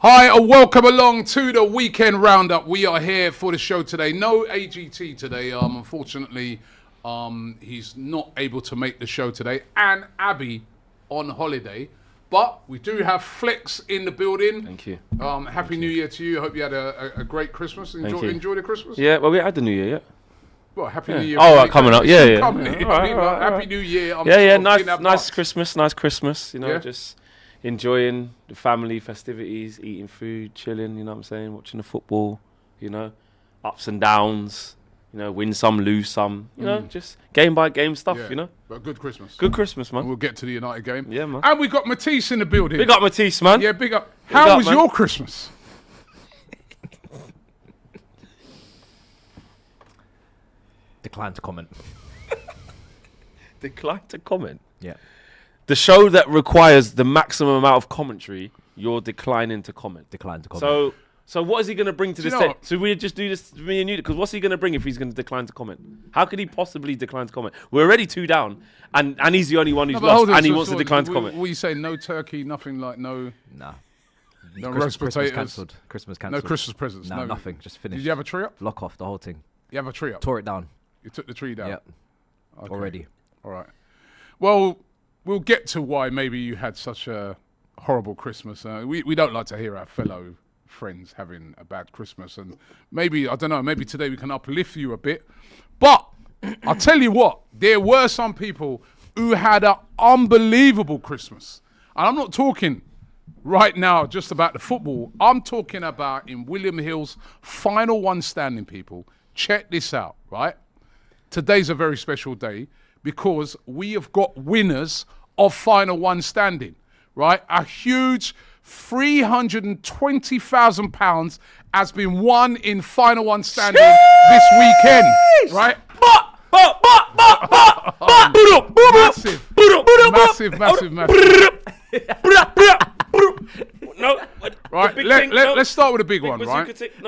Hi, and welcome along to the weekend roundup. We are here for the show today. No AGT today. Unfortunately, he's not able to make the show today, and Abby on holiday. But we do have Flex in the building. Thank you. Happy New Year to you. Hope you had a great Christmas. Enjoy the Christmas. Yeah, well, we had the New Year, yeah. Well, Happy New Year. Oh, coming up. Yeah. Happy New Year. Nice Christmas. You know, just enjoying the family festivities, eating food, chilling. You know what I'm saying? Watching the football. You know, ups and downs. You know, win some, lose some. You know, just game by game stuff. Yeah. You know. But good Christmas. Good Christmas, man. And we'll get to the United game. Yeah, man. And we got Matisse in the building. Big up Matisse, man. Yeah, big up. How was your Christmas? Decline to comment. Decline to comment. Yeah. The show that requires the maximum amount of commentary, you're declining to comment. Decline to comment. So what is he going to bring to this set? So we just do this, me and you, because what's he going to bring if he's going to decline to comment? How could he possibly decline to comment? We're already 2 down, and he's the only one who's lost, and he wants to decline to comment. What are you saying? No turkey, nothing like no... Nah. No roast potatoes. Christmas cancelled. No Christmas presents. No, nothing. Just finished. Did you have a tree up? Block off the whole thing. You have a tree up? Tore it down. You took the tree down? Yep. Okay. Already. All right. Well, we'll get to why maybe you had such a horrible Christmas. We don't like to hear our fellow friends having a bad Christmas, and maybe, I don't know, maybe today we can uplift you a bit. But I'll tell you what, there were some people who had an unbelievable Christmas. And I'm not talking right now just about the football. I'm talking about in William Hill's final one standing, people. Check this out, right? Today's a very special day because we have got winners of final one standing, right? A huge £320,000 has been won in final one standing this weekend, right? Massive. No, right, let's start with a big one, right?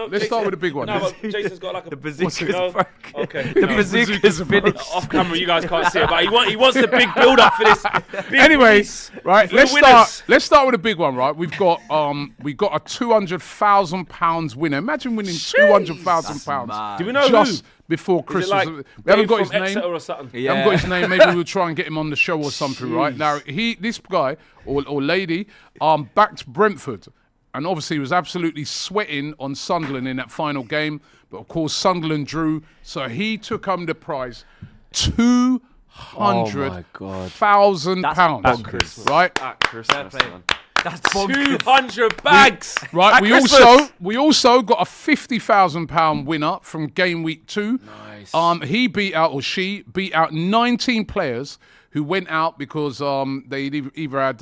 Let's start with a big one. No, but Jason's got like a... The bazooka's broke. Okay. The bazooka's finished. Off camera, you guys can't see it, but he wants the big build-up for this. Anyway, right, let's start with a big one, right? We've got a £200,000 winner. Imagine winning £200,000. Do we know just before Christmas? Like we haven't got his name. Or something? We haven't got his name. Maybe we'll try and get him on the show or something, right? Now, this guy or lady backed Brentford, and obviously was absolutely sweating on Sunderland in that final game. But of course, Sunderland drew, so he took home the prize, £200,000, right? At Christmas, man. That's 200 bags. Right. We also got a £50,000 winner from game week 2. Nice. She beat out 19 players who went out because they either had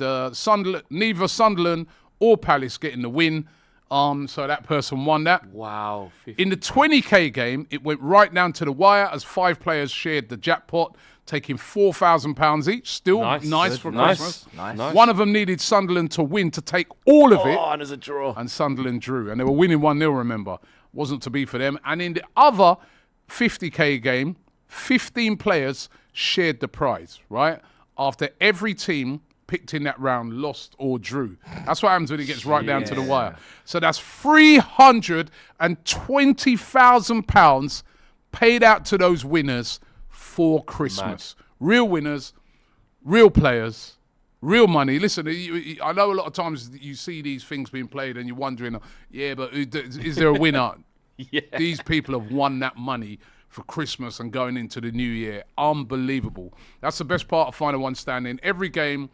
neither Sunderland or Palace getting the win. So that person won that. Wow. 50. In the 20k game, it went right down to the wire as 5 players shared the jackpot, taking £4,000 each. Still nice for Christmas. Nice. One of them needed Sunderland to win to take all of it. Oh, and there's a draw. And Sunderland drew. And they were winning 1-0, remember. Wasn't to be for them. And in the other 50k game, 15 players shared the prize, right? After every team picked in that round lost or drew. That's what happens when it gets right down to the wire. So that's £320,000 paid out to those winners for Christmas. Mad. Real winners, real players, real money. Listen, I know a lot of times you see these things being played and you're wondering, but is there a winner? Yeah. These people have won that money for Christmas and going into the new year. Unbelievable. That's the best part of final one standing. Every game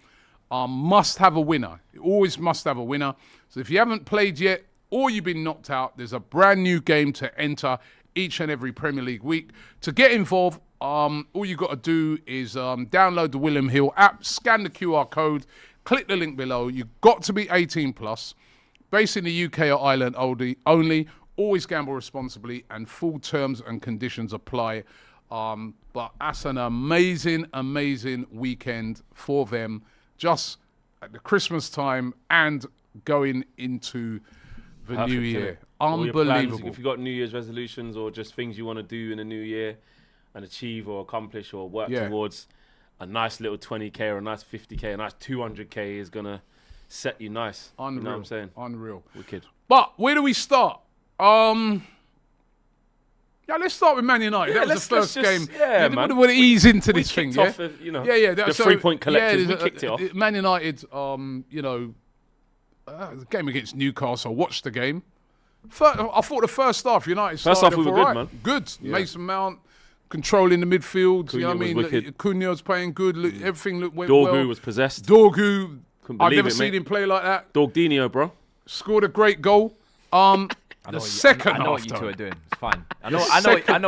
must have a winner. It always must have a winner. So if you haven't played yet or you've been knocked out, there's a brand new game to enter each and every Premier League week. To get involved, all you got to do is download the William Hill app, scan the QR code, click the link below. You've got to be 18 plus, based in the UK or Ireland only. Always gamble responsibly, and full terms and conditions apply. But that's an amazing, amazing weekend for them, just at the Christmas time and going into the new year. Unbelievable. If you've got New Year's resolutions or just things you want to do in the new year and achieve or accomplish or work towards, a nice little 20k or a nice 50k, a nice 200k is going to set you nice. Unreal. You know what I'm saying? Unreal. Wicked. But where do we start? Yeah, let's start with Man United. That was the first game. Yeah, man. We want to ease into this thing, Off, yeah? The 3-point collectors, we kicked it off. Man United, the game against Newcastle, I watched the game. I thought the first half, United started First half we were good, right. man. Good. Yeah. Mason Mount controlling the midfield. Cunha You know what I mean? was wicked. Cunha was playing good. Everything went well. Dorgu was possessed. Dorgu, Couldn't I've believe never it, seen mate. him play like that. Dogdinho, bro. Scored a great goal. The second I know half, what you two though. are doing. It's fine. I know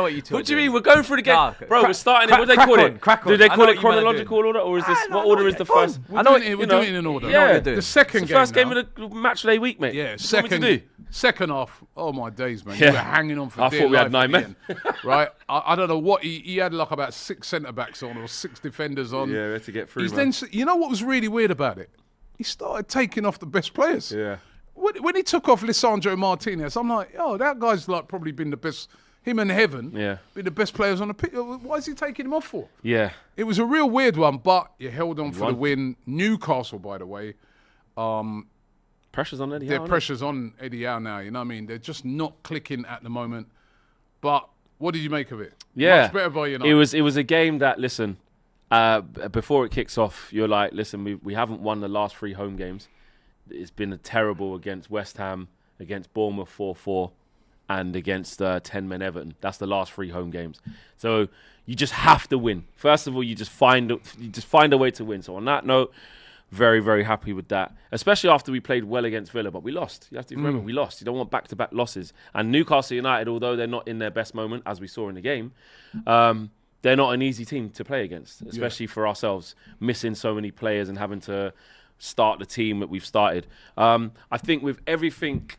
what you two are What doing. do you mean? We're going through the game. Nah, Bro, we're starting it. What do they call it? Crack on. Do they I call know it what you man are chronological order, or is this what order is the first? We're doing it in order. Yeah, doing. The second It's the game. first game now. of the match day week, mate. Yeah, What do you want me to do? second half. Oh my days, man! Yeah. You were hanging on for I dear thought we had life 9 at the end, right? I don't know what he had, like about 6 centre backs on or 6 defenders on. Yeah, we had to get through, He's man. then, you know what was really weird about it? He started taking off the best players. Yeah. When he took off Lisandro Martinez, I'm like, oh, that guy's like probably been the best. Him and Heaven, Yeah. been the best players on the pitch. Why is he taking him off for? Yeah. It was a real weird one, but you held on for won. the win. Newcastle, by the way, Pressure's on Eddie their Howe, innit? pressure's on Eddie Howe now. You know what I mean? They're just not clicking at the moment. But what did you make of it? Yeah. Much better by United. It was a game that, listen, before it kicks off, you're like, listen, we haven't won the last 3 home games. It's been terrible against West Ham, against Bournemouth 4-4, and against 10-men Everton. That's the last 3 home games. So you just have to win. First of all, you just find a way to win. So on that note, very, very happy with that. Especially after we played well against Villa, but we lost. You have to remember, we lost. You don't want back-to-back losses. And Newcastle United, although they're not in their best moment, as we saw in the game, they're not an easy team to play against, especially for ourselves, missing so many players and having to start the team that we've started. I think with everything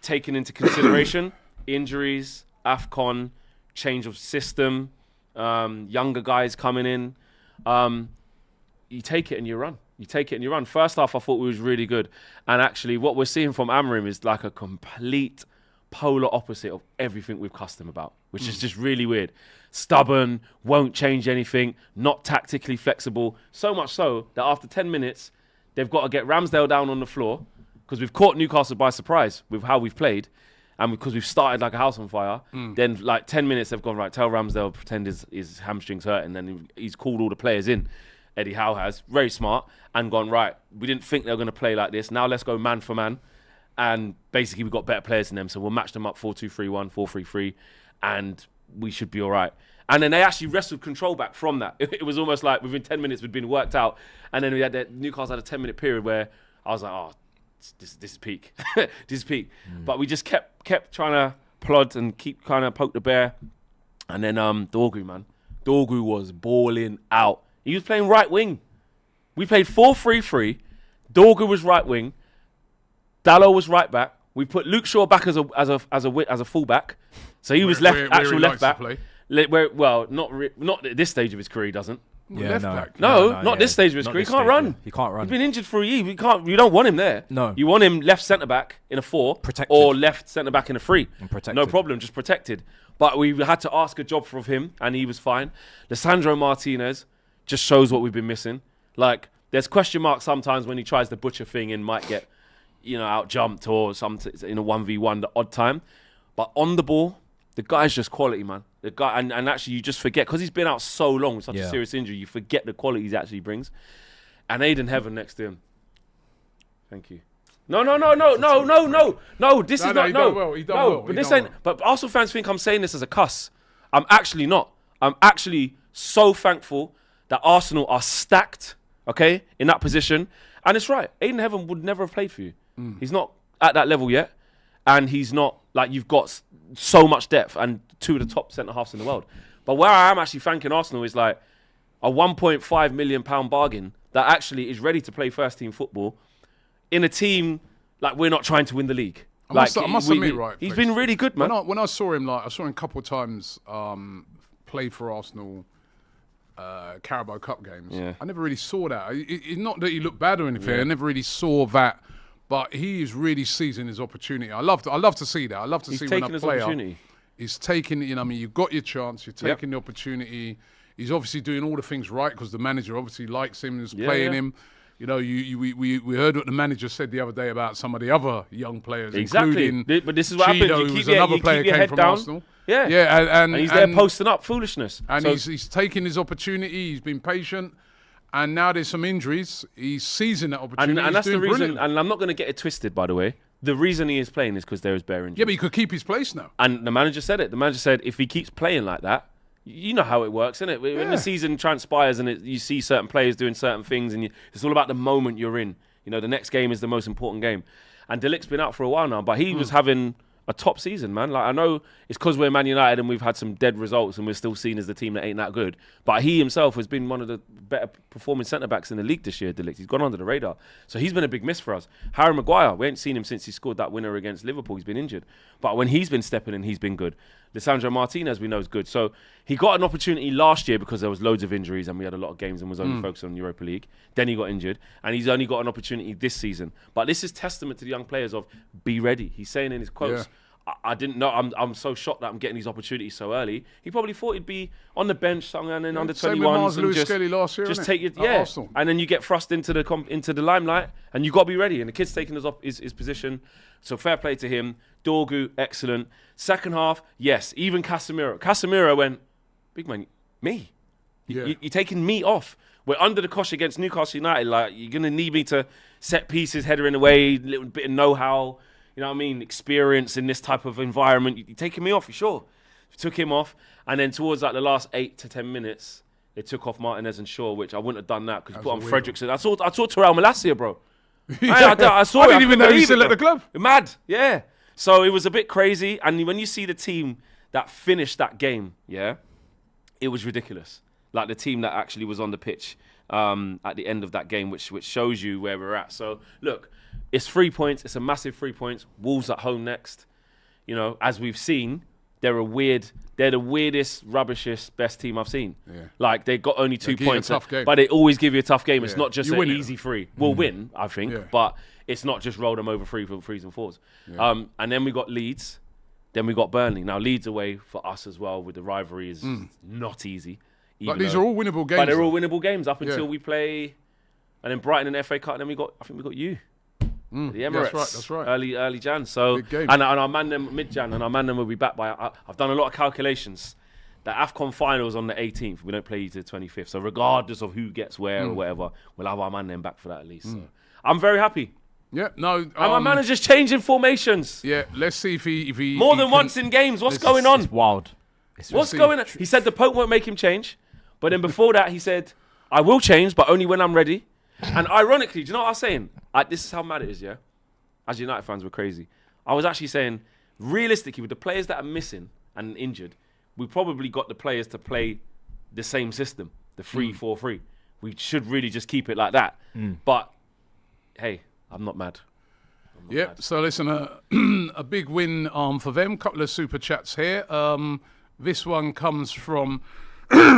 taken into consideration, injuries, AFCON, change of system, younger guys coming in, you take it and you run. First half, I thought we was really good. And actually, what we're seeing from Amorim is like a complete polar opposite of everything we've cussed him about, which is just really weird. Stubborn, won't change anything, not tactically flexible. So much so that after 10 minutes, they've got to get Ramsdale down on the floor because we've caught Newcastle by surprise with how we've played. And because we've started like a house on fire, then like 10 minutes, they've gone, right, tell Ramsdale, pretend his hamstring's hurt. And then he's called all the players in. Eddie Howe has, very smart, and gone, right, we didn't think they were going to play like this. Now let's go man for man. And basically, we've got better players than them. So we'll match them up 4-2-3-1, 4-3-3, and we should be all right. And then they actually wrestled control back from that. It was almost like within 10 minutes, we'd been worked out. And then we had Newcastle had a 10-minute period where I was like, oh, this is peak. This is peak. But we just kept trying to plod and keep kind of poke the bear. And then Dorgu, man. Dorgu was balling out. He was playing right wing. We played 4-3-3. Dorgu was right wing. Dalot was right back. We put Luke Shaw back as a fullback. So he was actual left back. Not at this stage of his career, he doesn't. Left back. Not this stage of his career. He can't run. He can't run. He's been injured for a year. You don't want him there. No. You want him left centre back in a 4, Protected. or left centre back in a 3. And protected. No problem, just protected. But we had to ask a job from him, and he was fine. Lisandro Martinez just shows what we've been missing. Like, there's question marks sometimes when he tries the butcher thing and might get, out jumped or something in a 1v1 the odd time. But on the ball, the guy's just quality, man. The guy, and actually you just forget, because he's been out so long with such a serious injury, you forget the qualities he actually brings. And Ayden Heaven next to him. Thank you. No. This is not. He No, done well, he done no. well, But he this done ain't. well. But Arsenal fans think I'm saying this as a cuss. I'm actually not. I'm actually so thankful that Arsenal are stacked, okay, in that position. And it's right. Ayden Heaven would never have played for you. He's not at that level yet. And he's not, like, you've got so much depth and 2 of the top centre-halves in the world. But where I am actually thanking Arsenal is, like, a £1.5 million bargain that actually is ready to play first-team football in a team, like, we're not trying to win the league. I must admit, right, he's Flex, been really good, man. When I saw him, I saw him a couple of times play for Arsenal Carabao Cup games. Yeah. I never really saw that. It's not that he looked bad or anything. I never really saw that. But he is really seizing his opportunity. I love to see that. I love to see when a player is taking, you've got your chance. You're taking the opportunity. He's obviously doing all the things right because the manager obviously likes him and is playing him. You know, we heard what the manager said the other day about some of the other young players, Exactly. including But this is what happens. Cheeto, You who keep was your, another you player keep your came head from down. Arsenal. Yeah. Yeah, And he's there posting up foolishness. And So- he's taking his opportunity. He's been patient. And now there's some injuries. He's seizing that opportunity. and that's the reason. Brilliant. And I'm not going to get it twisted, by the way. The reason he is playing is because there is bare injuries. Yeah, but he could keep his place now. And the manager said it. The manager said if he keeps playing like that, you know how it works, isn't it? When the season transpires and you see certain players doing certain things, and it's all about the moment you're in. You know, the next game is the most important game. And De Ligt's been out for a while now, but he was having a top season, man. Like, I know it's because we're Man United and we've had some dead results and we're still seen as the team that ain't that good. But he himself has been one of the better performing centre-backs in the league this year, De Ligt. He's gone under the radar. So he's been a big miss for us. Harry Maguire, we ain't seen him since he scored that winner against Liverpool. He's been injured. But when he's been stepping in, he's been good. Lisandro Martinez, we know, is good. So he got an opportunity last year because there was loads of injuries and we had a lot of games and was only focused on Europa League. Then he got injured and he's only got an opportunity this season. But this is testament to the young players of be ready. He's saying in his quotes, I didn't know. I'm so shocked that I'm getting these opportunities so early. He probably thought he'd be on the bench somewhere in under 21s and Lewis Skelly last year, just innit? take it. At Arsenal. And then you get thrust into the limelight, and you got to be ready. And the kid's taking his position, so fair play to him. Dorgu, excellent. Second half, yes. Even Casemiro went, big man, me. You're taking me off. We're under the cosh against Newcastle United. Like, you're gonna need me to set pieces, header in the way, a little bit of know-how. You know what I mean? Experience in this type of environment. You're taking me off, you sure? Took him off. And then towards like the last 8 to 10 minutes, they took off Martinez and Shaw, which I wouldn't have done that because you put on Fredrickson. I saw Terrell Malacia, bro. I saw I it. didn't even know he believe still it, at the bro. club. Mad, yeah. So it was a bit crazy. And when you see the team that finished that game, yeah, it was ridiculous. Like the team that actually was on the pitch at the end of that game, which shows you where we're at. So look, it's 3 points. It's a massive 3 points. Wolves at home next. You know, as we've seen, they're the weirdest, rubbishest, best team I've seen. Yeah. Like, they got only 2 points, but they always give you a tough game. It's not just an easy free. We'll win, I think, but it's not just roll them over free for threes and fours. Yeah. And then we got Leeds. Then we got Burnley. Now, Leeds away for us as well with the rivalry is not easy. But these are all winnable games. But they're all winnable games up until we play, and then Brighton and FA Cup. And then I think we got you. The Emirates, that's right. Early Jan. So and our man them mid Jan, and our man them will be back by. I've done a lot of calculations. The AFCON finals on the 18th. We don't play you to the 25th. So regardless of who gets where or whatever, we'll have our man them back for that at least. So I'm very happy. Yeah, no. And my manager's changing formations. Yeah, let's see if he more than once in games. What's going on? It's wild. What's going on? He said the Pope won't make him change, but then before that he said, "I will change, but only when I'm ready." And ironically, do you know what I was saying? This is how mad it is, yeah? As United fans, we're crazy. I was actually saying, realistically, with the players that are missing and injured, we probably got the players to play the same system, the 3-4-3. We should really just keep it like that. But, hey, I'm not mad. So listen, a big win for them. Couple of super chats here. This one comes from...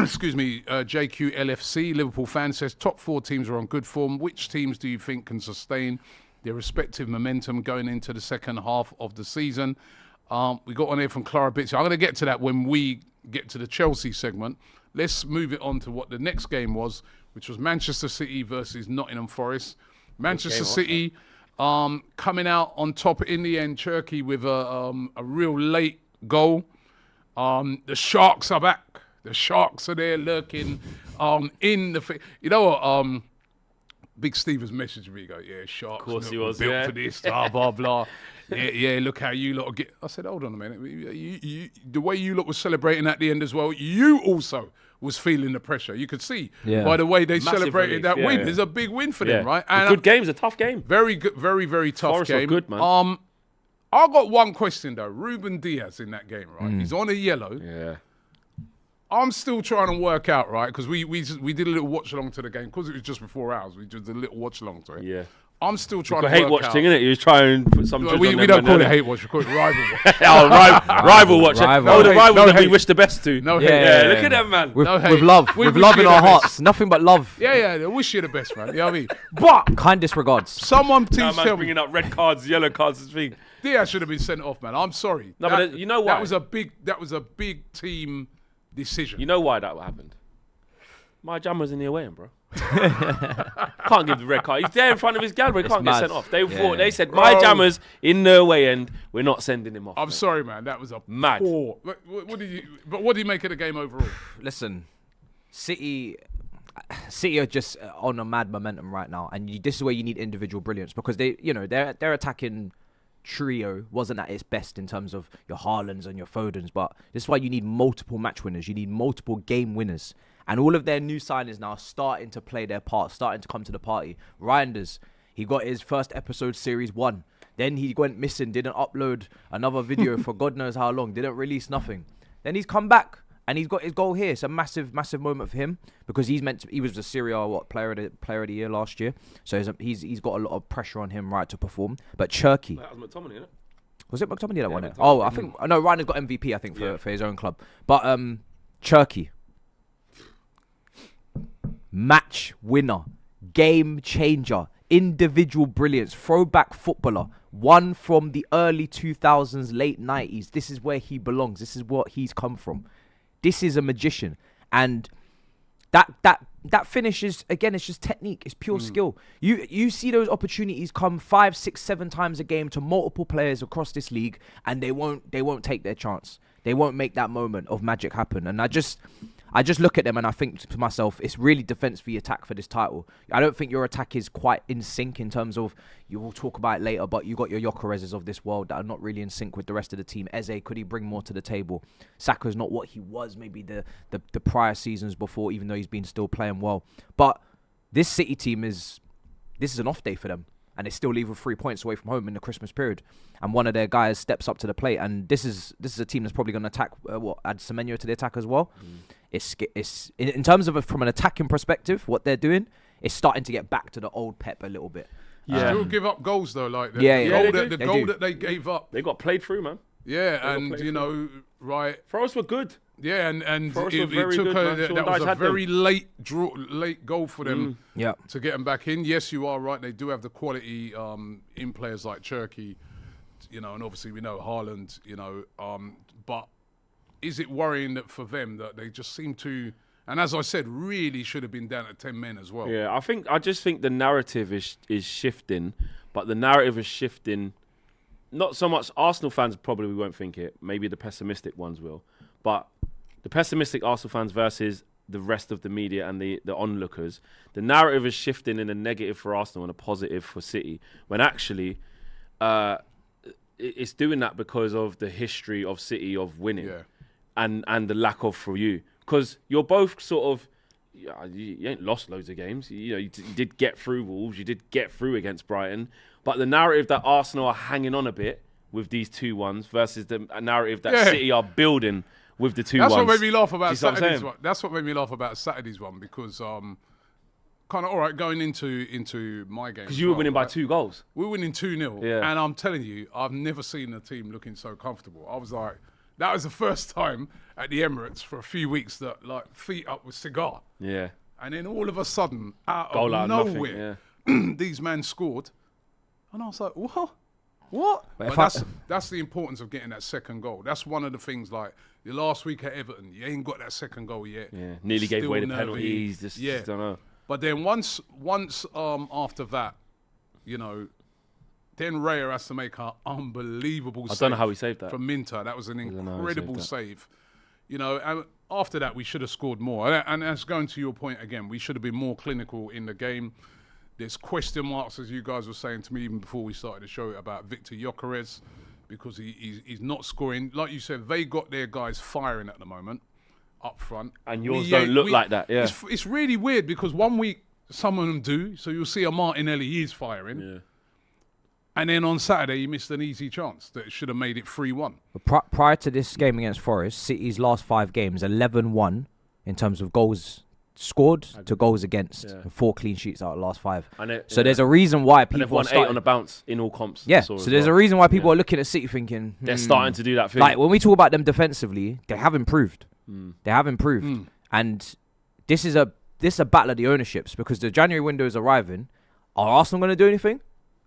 excuse me, JQLFC, Liverpool fan says, top 4 teams are on good form. Which teams do you think can sustain their respective momentum going into the second half of the season? We got one here from Clara Bitsy. I'm going to get to that when we get to the Chelsea segment. Let's move it on to what the next game was, which was Manchester City versus Nottingham Forest. Manchester City coming out on top in the end, Cherki with a real late goal. The Sharks are back. The Sharks are there lurking in the... You know what? Big Steve has messaged me. Go, yeah, Sharks. Of course he was, built for this, blah, blah, blah. Yeah, look how you lot get... I said, hold on a minute. You, the way you lot was celebrating at the end as well, you also was feeling the pressure. You could see by the way they celebrated that win. It's a big win for them, right? And a good game. It's a tough game. Very good, very, very tough Forest game. Good, man. I got one question, though. Ruben Diaz in that game, right? He's on a yellow. Yeah. I'm still trying to work out, right? Because we did a little watch along to the game because it was just before ours. We did a little watch along to it. Yeah. I'm still trying to hate work watch out. thing, innit? You try and put some. We don't call it hate watch. We call it rival watch. Rival watch. Rival. The rival that we hate. wish the best to. No Yeah, hate. yeah, Look at that, man. With No hate. love. We With wish love you in the our best. hearts. Nothing but love. Yeah. I wish you the best, man. You know what I mean? But Kind disregards. someone please Man's tell me. bringing up red cards, yellow cards, this thing. Diaz should have been sent off, man. I'm sorry. No, but you know why? That was a big team decision. You know why that happened? My Jammer's in the away end, bro. Can't give the red card. He's there in front of his gallery. He can't get sent off. They said, my Jammer's in the away end. We're not sending him off. I'm sorry, man. That was a mad. Poor. What do you make of the game overall? Listen, City are just on a mad momentum right now, and this is where you need individual brilliance, because their attacking trio wasn't at its best in terms of your Haalands and your Fodens, but this is why you need multiple match winners. You need multiple game winners, and all of their new signings now are starting to play their part, starting to come to the party. Reinders, he got his first episode series 1. Then he went missing, didn't upload another video for God knows how long, didn't release nothing. Then he's come back. And he's got his goal here. It's a massive, massive moment for him, because he was the Serie A player of the year last year. So he's got a lot of pressure on him, right, to perform. But Cherki, that was McTominay, innit? Was it McTominay that won it? McTominay. Oh, I think Ryan's got MVP. I think for his own club. But Cherki, match winner, game changer, individual brilliance, throwback footballer, one from the early 2000s, late 90s. This is where he belongs. This is what he's come from. This is a magician, and that finish is, again, it's just technique. It's pure skill. You see those opportunities come 5, 6, 7 times a game to multiple players across this league, and they won't take their chance. They won't make that moment of magic happen. And I just look at them and I think to myself, it's really defense v attack for this title. I don't think your attack is quite in sync in terms of, you will talk about it later, but you got your Gyökereses of this world that are not really in sync with the rest of the team. Eze, could he bring more to the table? Saka's not what he was maybe the prior seasons before, even though he's been still playing well. But this City team this is an off day for them, and they still leave with 3 points away from home in the Christmas period. And one of their guys steps up to the plate, and this is a team that's probably going to attack. Add Semenyo to the attack as well. It's in terms of from an attacking perspective, what they're doing is starting to get back to the old Pep a little bit. Yeah, still give up goals though, like the goal that they gave up. They got played through, man. Yeah, and right. For us, we're good. Yeah, and it took good, that was a very late goal for them. To get them back in. Yes, you are right. They do have the quality in players like Cherki, and obviously we know Haaland, but is it worrying that for them that they just seem to, and as I said, really should have been down to 10 men as well? Yeah, I just think the narrative is shifting, but the narrative is shifting. Not so much Arsenal fans probably won't think it. Maybe the pessimistic ones will, but the pessimistic Arsenal fans versus the rest of the media and the onlookers, the narrative is shifting in a negative for Arsenal and a positive for City, when actually it's doing that because of the history of City of winning and the lack of for you. Because you're both sort of, you ain't lost loads of games. You did get through Wolves, you did get through against Brighton, but the narrative that Arsenal are hanging on a bit with these 2-1s versus the narrative that City are building with the 2-1s. That's what made me laugh about Saturday's one. That's what made me laugh about Saturday's one, because kind of all right going into my game. Because you were winning by 2 goals. We were winning 2-0, and I'm telling you, I've never seen a team looking so comfortable. I was like, that was the first time at the Emirates for a few weeks that like feet up with cigar. Yeah. And then all of a sudden, out Goal of out nowhere, these men scored, and I was like, what? But that's the importance of getting that second goal. That's one of the things, like the last week at Everton, you ain't got that second goal yet. Yeah, nearly gave away the penalties. Just don't know. But then once after that, then Raya has to make an unbelievable save. I don't know how he saved that. From Minter. That was an incredible save. And after that, we should have scored more. And that's going to your point again. We should have been more clinical in the game. There's question marks, as you guys were saying to me even before we started the show, about Victor Gyökeres, because he's not scoring. Like you said, they got their guys firing at the moment up front. And yours don't look like that, yeah. It's really weird, because one week some of them do. So you'll see a Martinelli, he is firing. Yeah. And then on Saturday, he missed an easy chance that should have made it 3-1. Prior to this game against Forest, City's last 5 games, 11-1 in terms of goals scored to goals against, and 4 clean sheets out of the last 5. So there's a reason why people they've won 8 on the bounce in all comps. Yeah, so there's a reason why people are looking at City thinking... They're starting to do that thing. Like, when we talk about them defensively, they have improved. They have improved. And this is a battle of the ownerships, because the January window is arriving. Are Arsenal going to do anything?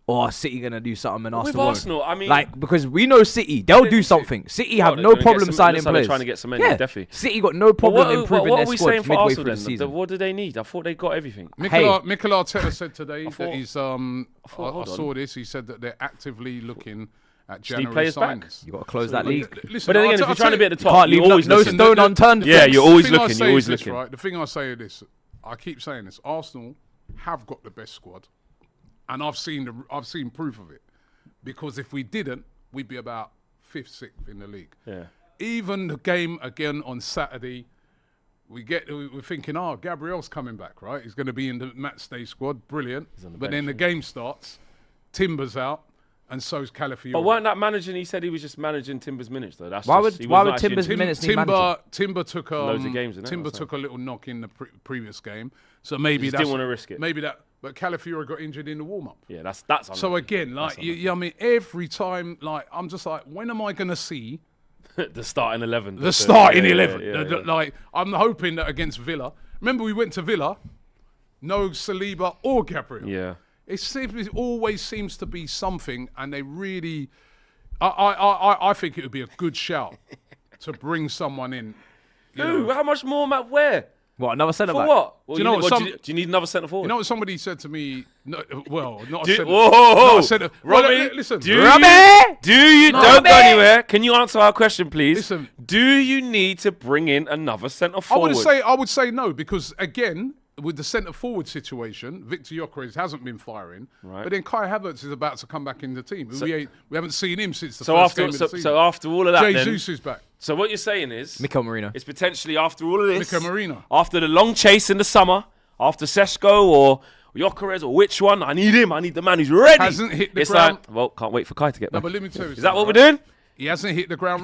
or City gonna do something and With Arsenal won't. Arsenal, I mean, Like, because we know City, they'll do something. City have no problem signing players. They're trying to get some money, Yeah, definitely. City got no problem improving what their are we squad saying for midway Arsenal through the then? season. What do they need? I thought they got everything. Mikel Arteta said today that he's hold I on. saw this. He said that they're actively looking at Just need January players back. signings. You got to close that league. Listen, But then again, if I'll you're trying to be at the You top, can't you leave always no looking. stone unturned. Yeah, you're always The thing I looking. say You're always is this, looking. right? The thing I say is this. I keep saying this. Arsenal have got the best squad, and I've seen proof of it. Because if we didn't, we'd be about 5th, 6th in the league. Yeah. Even the game again on Saturday, we're thinking, Gabriel's coming back, right? He's going to be in the match day squad, brilliant. But then the game starts, Timber's out, and so's Calafiori. But weren't that managing? He said he was just managing Timber's minutes, though. That's Why just, would he wasn't actually- Timber's minutes need managing? Timber took Loads of games, innit? Timber That's took a little knock in the previous game, so maybe Just that's didn't wanna risk it. Maybe that, but Calafiori got injured in the warm up. Yeah, that's. So again, like I mean, every time, like I'm just like, when am I going to see the starting 11. the starting Yeah, 11? yeah. Like I'm hoping that against Villa. Remember, we went to Villa, no Saliba or Gabriel. Yeah. It always seems to be something, and they really. I think it would be a good shout to bring someone in. Who? How much more, Matt? Where? What, another centre For back? what? Well, Do you know what do you need another centre forward? You know what somebody said to me? No, well, not Do a you- centre. whoa, Not a centre. Well, Robbie, listen. do Robbie! you No. don't go Robbie! anywhere? Can you answer our question, please? Listen. Do you need to bring in another centre forward? I would say no, because again, with the centre forward situation, Victor Gyökeres hasn't been firing, Right. but then Kai Havertz is about to come back in the team. We haven't seen him since the So first after game of the season. so after all of that, Jesus is back. so what you're saying is, Mikel Merino. it's potentially after all of this, Mikel Merino. after the long chase in the summer, after Seshko or Gyökeres or which one, I need him. I need the man who's ready. Hasn't hit the it's ground. like, well, can't wait for Kai to get No, back. but let me tell you Is that what we're something, doing? He hasn't hit the ground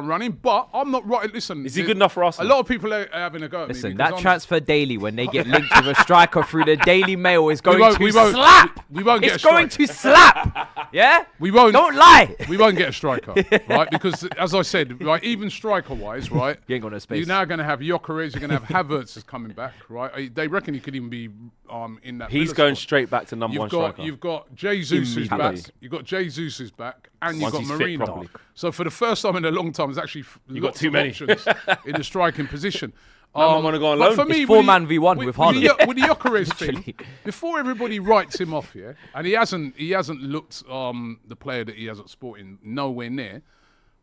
running. But I'm not right. Listen, Is he good enough for us? A lot of people are having a go at me. Listen, because that I'm- transfer daily, when they get linked with a striker through the Daily Mail, is going won't- to we won't- slap. we won't get It's a going to slap. Yeah? We won't. Don't lie. We won't get a striker, right? Because as I said, right, even striker-wise, right, You ain't got no space. you're now going to have Gyökeres, you're going to have Havertz is coming back, right? They reckon he could even be in that. He's Villa going squad. straight back to number one striker. You've got Jesus is back. Immediately. You've got Jesus is back, and you've Once got he's fit Marino. properly. So for the first time in a long time, there's actually got too many. options in the striking position. I wanna go on but loan. for me, It's four-man v1 with Haaland. With the Gyökeres thing, Literally. before everybody writes him off, yeah, and he hasn't looked the player that he has at Sporting nowhere near.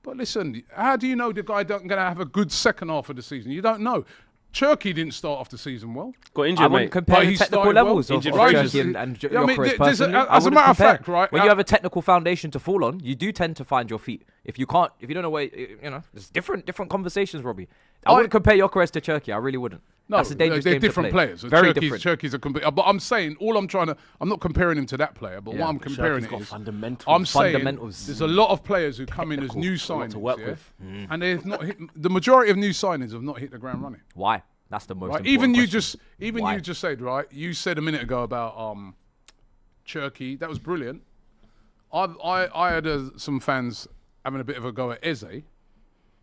But listen, how do you know the guy going to have a good second half of the season? You don't know. Cherki didn't start off the season well. Got I injured, wouldn't mate. compare But the he technical started well. levels of Injured Cherki free. and Yeah, I mean, Gyökeres there's personally. as a matter of fact, right? When you have a technical foundation to fall on, you do tend to find your feet. If you don't know where, there's different conversations, Robbie. I wouldn't compare Gyökeres to Cherki. I really wouldn't. No, That's a dangerous they're game to different play. players. Very different. Cherki's a complete. But I'm saying, I'm not comparing him to that player. But what I'm comparing Cherki's got it is, fundamentals. I'm saying Fundamentals. there's a lot of players who come in as new signings, to work yeah? with. And they've not hit. The majority of new signings have not hit the ground running. Why? That's the most Right? important You question. just said, right? You said a minute ago about Cherki. That was brilliant. I had some fans having a bit of a go at Eze.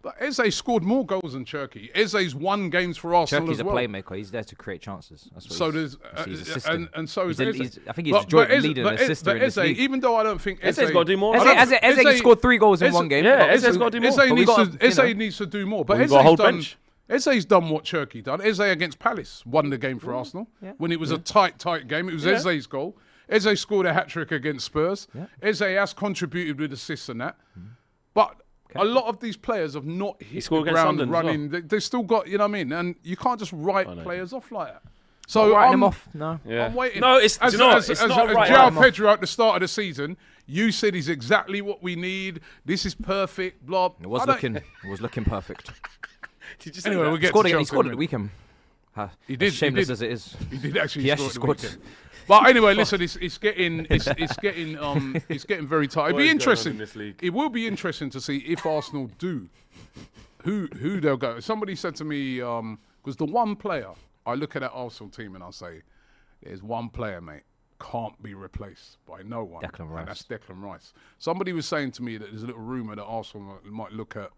But Eze scored more goals than Cherki. Eze's won games for Arsenal Cherki's as well. a playmaker. He's there to create chances. That's what So he's, there's he's assisting. and so is Eze. I think he's a joint lead and assister in this Eze, league. even though I don't think Eze's got to do more. Eze scored 3 goals in one game. Yeah, Eze's got to do more. Eze needs to do more. But we've got a whole bench. Eze's done what Cherki done. Eze against Palace won the game for Arsenal. When it was a tight game. It was Eze's goal. Eze scored a hat-trick against Spurs. Eze has contributed with assists and that. But a lot of these players have not hit scored the against ground Sunderland as running. They've still got, you know what I mean? And you can't just write players off like that. So Writing them off. No. Yeah. I'm waiting. No, it's as, do you know what? as, It's as, not as right. João Pedro at the start of the season, you said he's exactly what we need. This is perfect. Blah. It was looking perfect. Did you say Anyway, that? we'll get He to scored Chelsea at the weekend. He did. Shameless he did. as it is. He did actually He score actually at the scored. weekend. But anyway, listen, it's getting very tight. It'll What be is going on interesting. in this league? It will be interesting to see if Arsenal do who they'll go. Somebody said to me, because the one player I look at that Arsenal team and I say, there's one player, mate, can't be replaced by no one. Declan Rice. And that's Declan Rice. Somebody was saying to me that there's a little rumour that Arsenal might look at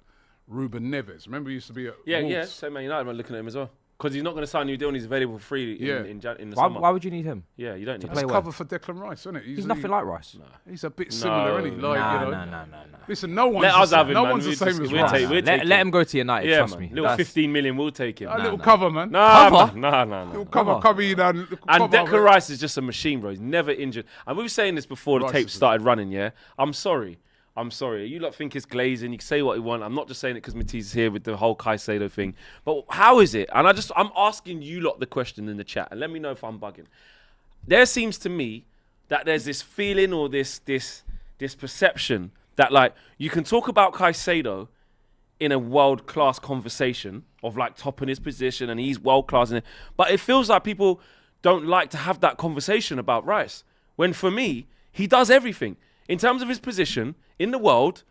Ruben Neves. Remember, he used to be at Yeah, Wolves. yeah. So Man United, I'm looking at him as well. Because he's not going to sign a new deal and he's available for free in the summer. Why would you need him? Yeah, you don't need That's him. cover for Declan Rice, isn't it? He's nothing like Rice. He's a bit similar, isn't he? Like, No. Listen, no one's Let us have him, no man. one's the same as Rice. Let him go to United, Yeah, trust man. me. Little 15 million, we'll take him. A little cover, man. No. Little cover you down. And Declan Rice is just a machine, bro. He's never injured. And we were saying this before the tape started running, yeah? I'm sorry. You lot think it's glazing. You can say what you want. I'm not just saying it because Matisse is here with the whole Caicedo thing. But how is it? And I'm asking you lot the question in the chat. And let me know if I'm bugging. There seems to me that there's this feeling or this perception that, like, you can talk about Caicedo in a world-class conversation of, like, top in his position and he's world-class in it. But it feels like people don't like to have that conversation about Rice. When, for me, he does everything. In terms of his position in the world,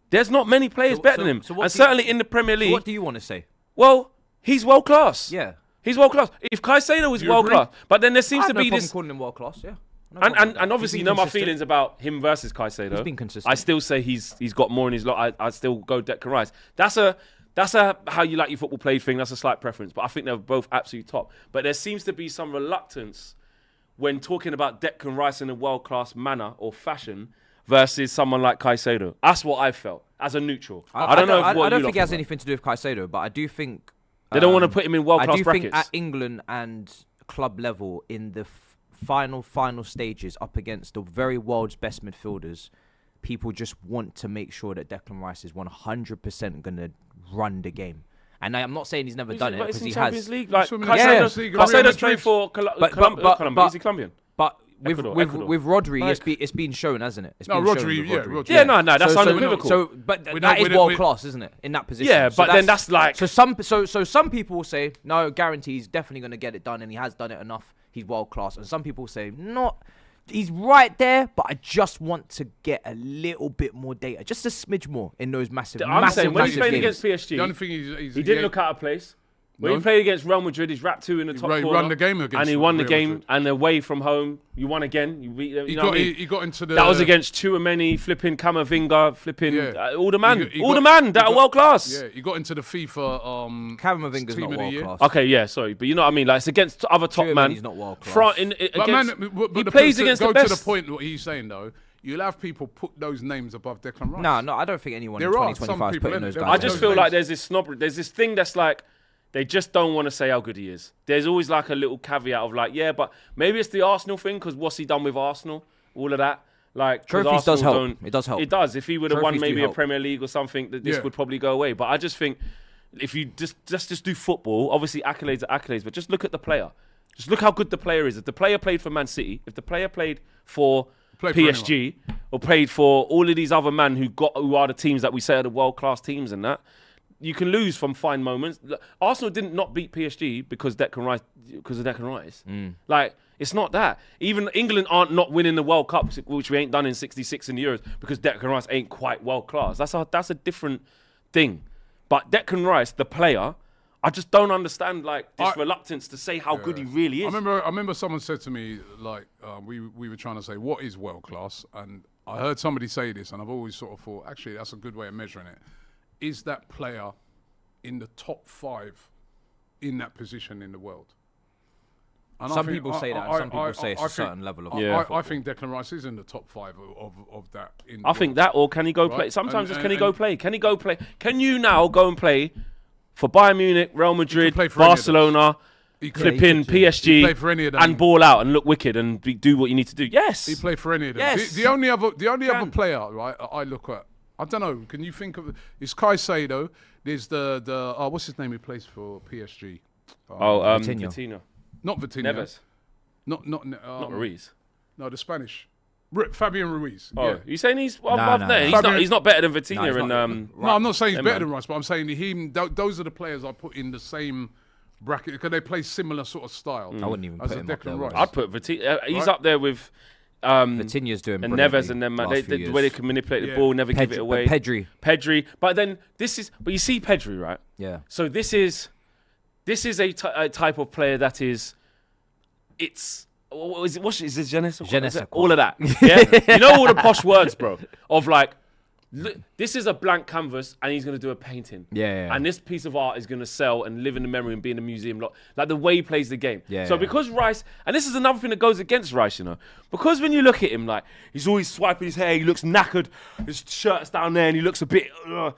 there's not many players better than him. And certainly in the Premier League. So what do you want to say? Well, he's world class. Yeah. He's world class. If Caicedo is world class, but then there seems to be this. calling him world class, yeah. And obviously, you know my feelings about him versus Caicedo. He's been consistent. I still say he's got more in his lot. I still go Declan Rice. That's a how you like your football played thing. That's a slight preference. But I think they're both absolutely top. But there seems to be some reluctance when talking about Declan Rice in a world-class manner or fashion versus someone like Caicedo. That's what I felt as a neutral. I don't think it has anything to do with Caicedo, but I do think they don't want to put him in world-class brackets. I do think at England and club level in the final stages up against the very world's best midfielders, people just want to make sure that Declan Rice is 100% going to run the game. And I'm not saying he's never done it because he Champions has. League, like Caicedo's played for Colombia. Is he Colombian? But with Rodri, it's been shown, hasn't it? Rodri. Yeah, no, that's unequivocal. But that is world class, isn't it? In that position. Yeah, but then that's like. So some people will say no, guarantee he's definitely going to get it done, and he has done it enough. He's world class, and some people say not. He's right there, but I just want to get a little bit more data, just a smidge more in those massive. I'm saying when he played games. against PSG, the only thing he didn't look out of place. When he played against Real Madrid, he's wrapped 2 in the top corner. He won the game against and he won the Real game, Madrid. and away from home, you won again. You beat them. He got into the. That was against Tchouaméni, flipping Camavinga, flipping all the man that are world class. Yeah, he got into the FIFA. Camavinga's not world class. Okay, yeah, sorry, but you know what I mean. Like it's against other top man. He's not world class. He plays against the best. To the point, what he's saying though. You'll have people put those names above Declan Rice. No, I don't think anyone in 2025 is putting those guys. I just feel like there's this snobbery. There's this thing that's like. They just don't want to say how good he is. There's always like a little caveat of like, yeah, but maybe it's the Arsenal thing because what's he done with Arsenal? All of that. Like trophies does help. It does help. It does. If he would have won maybe a Premier League or something, this would probably go away. But I just think if you just do football, obviously accolades are accolades, but just look at the player. Just look how good the player is. If the player played for Man City, if the player played for PSG or played for all of these other men who are the teams that we say are the world-class teams and that, you can lose from fine moments. Arsenal didn't not beat PSG because of Declan Rice. Like, it's not that. Even England aren't not winning the World Cup, which we ain't done in 66 in the Euros, because Declan Rice ain't quite world class. That's a different thing. But Declan Rice, the player, I just don't understand like this reluctance to say how good he really is. I remember someone said to me like we were trying to say what is world class, and I heard somebody say this, and I've always sort of thought actually that's a good way of measuring it. Is that player in the top 5 in that position in the world? And some people say that, and some people say it's a certain level of. I think Declan Rice is in the top 5 of that. I think that, or can he go play? Sometimes can he go play? Can he go play? Can you now go and play for Bayern Munich, Real Madrid, Barcelona, flipping PSG, and ball out and look wicked and do what you need to do? Yes, he played for any of them. Yes. The only other player, right? I look at. I don't know. Can you think of? It's Caicedo. There's the what's his name? Who plays for PSG? Vitinha. Not Vitinha. Neves. Not Ruiz. No, the Spanish. Fabian Ruiz. Oh, yeah. You saying he's above there? He's not better than Vitinha. No, I'm not saying he's better than Rice, but I'm saying those are the players I put in the same bracket because they play similar sort of style. I wouldn't even put him up there. Rice. I'd put Vitinha. He's up there with. Vitinha's doing and Neves and them, the way they can manipulate the ball, never give it away. Pedri. But then but you see Pedri, right? Yeah. So this is a type of player that is, what is it, jeunesse? Jeunesse. All of that. Yeah. You know all the posh words, bro, of like, Look, this is a blank canvas, and he's going to do a painting. Yeah. And this piece of art is going to sell and live in the memory and be in the museum. Like the way he plays the game. Yeah. So because Rice, and this is another thing that goes against Rice, you know, because when you look at him, like he's always swiping his hair, he looks knackered, his shirt's down there, and he looks a bit.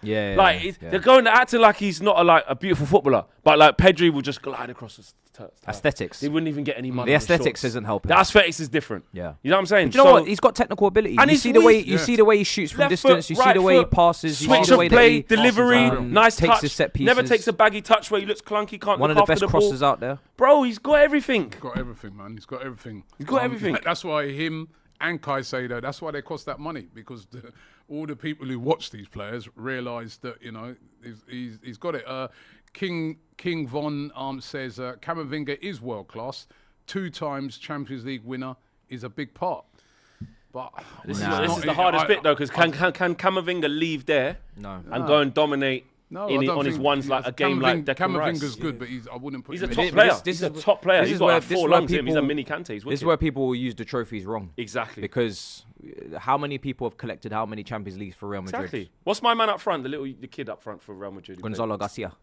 They're going to acting like he's not a beautiful footballer, but like Pedri will just glide across the aesthetics. He wouldn't even get any money. The aesthetics isn't helping. The aesthetics is different. Yeah. You know what I'm saying? Do you know what? He's got technical ability. And you see the way he shoots from distance. You see the way he passes. You see switch the of way play, that he delivery, nice takes touch. his set pieces. Never takes a baggy touch where he looks clunky. Can't One of look the after best the crosses ball. out there. Bro, he's got everything. He's got everything, man. He's got everything. He's got everything. That's why him and Caicedo, that's why they cost that money, because all the people who watch these players realise that, you know, he's got it. King Von says Camavinga is world class. 2 times Champions League winner is a big part. But this is the hardest bit though, because can Camavinga leave there and go and dominate on his ones like a game like Declan Rice? Camavinga's good, but I wouldn't put him He's a in. top player. He's a top player. He's got 4 lungs in him. He's a mini Kante. This is where people will use the trophies wrong. Exactly. Because how many people have collected how many Champions Leagues for Real Madrid? Exactly. What's my man up front? The kid up front for Real Madrid. Gonzalo Garcia.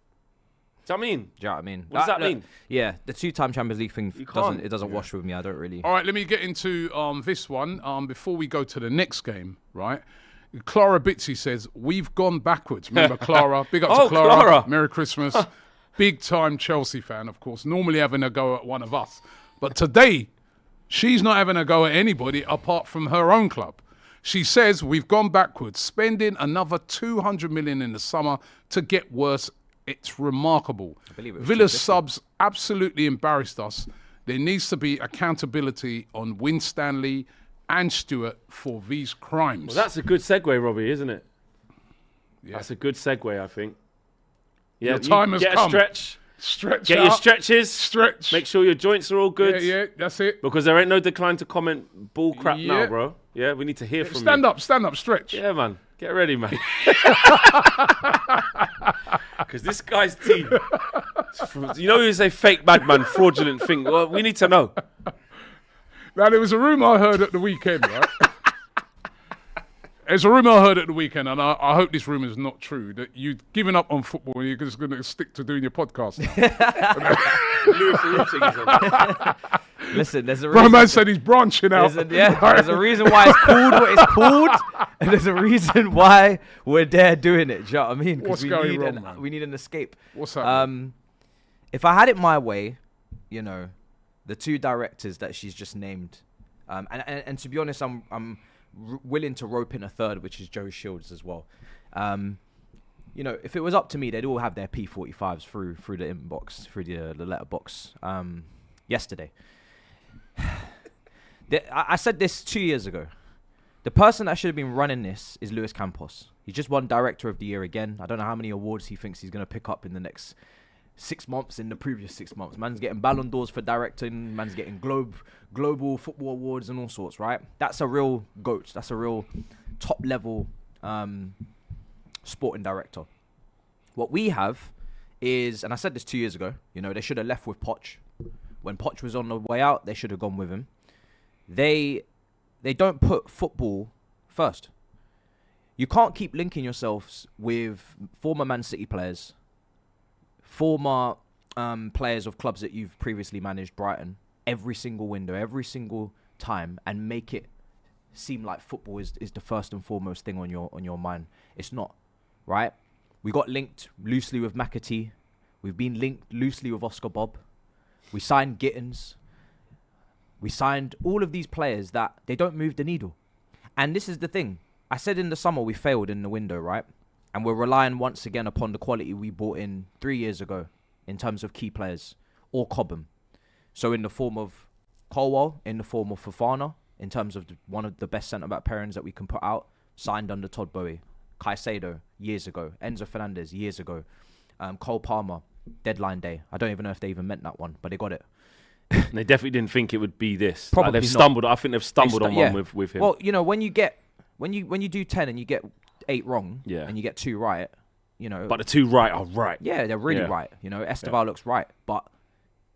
Do you know what I mean? Do you know what I mean? What does that mean? Yeah, the 2-time Champions League thing doesn't wash with me. I don't really. All right, let me get into this one before we go to the next game. Right, Clara Bitsy says we've gone backwards. Remember Clara? Big up to Clara. Merry Christmas. Big time Chelsea fan, of course. Normally having a go at one of us, but today she's not having a go at anybody apart from her own club. She says we've gone backwards, spending another 200 million in the summer to get worse. It's remarkable. Villa's subs absolutely embarrassed us. There needs to be accountability on Winstanley and Stewart for these crimes. Well, that's a good segue, Robbie, isn't it? Yeah. That's a good segue, I think. Yeah, your time has come. Get a stretch. Get your stretches. Stretch. Make sure your joints are all good. Yeah, that's it. Because there ain't no decline to comment bull crap now, bro. Yeah, we need to hear from you. Stand up, stretch. Yeah, man. Get ready, man. Because this guy's team, you know, you say fake madman, fraudulent thing. Well, we need to know. Now, there was a rumour I heard at the weekend, right? There's a rumour I heard at the weekend, and I hope this rumour is not true, that you've given up on football and you're just going to stick to doing your podcast now. Listen, there's a reason. Roman said he's branching out. There's a reason why it's called what it's called, and there's a reason why we're there doing it. Do you know what I mean? What's going wrong, man? We need an escape. What's happening? If I had it my way, you know, the 2 directors that she's just named, and to be honest, I'm willing to rope in a third, which is Joe Shields as well. You know, if it was up to me, they'd all have their P45s through the inbox, through the letterbox. Yesterday, I said this 2 years ago. The person that should have been running this is Luis Campos. He's just won Director of the Year again. I don't know how many awards he thinks he's going to pick up in the next 6 months, in the previous 6 months. Man's getting Ballon d'Ors for directing. Man's getting global football awards and all sorts, right? That's a real GOAT. That's a real top-level sporting director. What we have is, and I said this 2 years ago, you know, they should have left with Poch. When Poch was on the way out, they should have gone with him. They don't put football first. You can't keep linking yourselves with former Man City players, former players of clubs that you've previously managed, Brighton, every single window, every single time, and make it seem like football is the first and foremost thing on your mind. It's not, right? We got linked loosely with McAtee. We've been linked loosely with Oscar Bob. We signed Gittins. We signed all of these players that they don't move the needle. And this is the thing. I said in the summer we failed in the window, right? And we're relying once again upon the quality we brought in 3 years ago in terms of key players, or Cobham. So in the form of Colwell, in the form of Fofana, in terms of one of the best centre-back pairings that we can put out, signed under Todd Boehly. Caicedo, years ago. Enzo Fernandez, years ago. Cole Palmer, deadline day. I don't even know if they even meant that one, but they got it. They definitely didn't think it would be this. Probably they've not. stumbled. I think they've stumbled on one with him. Well, you know, when you do 10 and you get 8 wrong, and you get 2 right, you know. But the 2 right are right. Yeah, they're really right. You know, Esteval looks right, but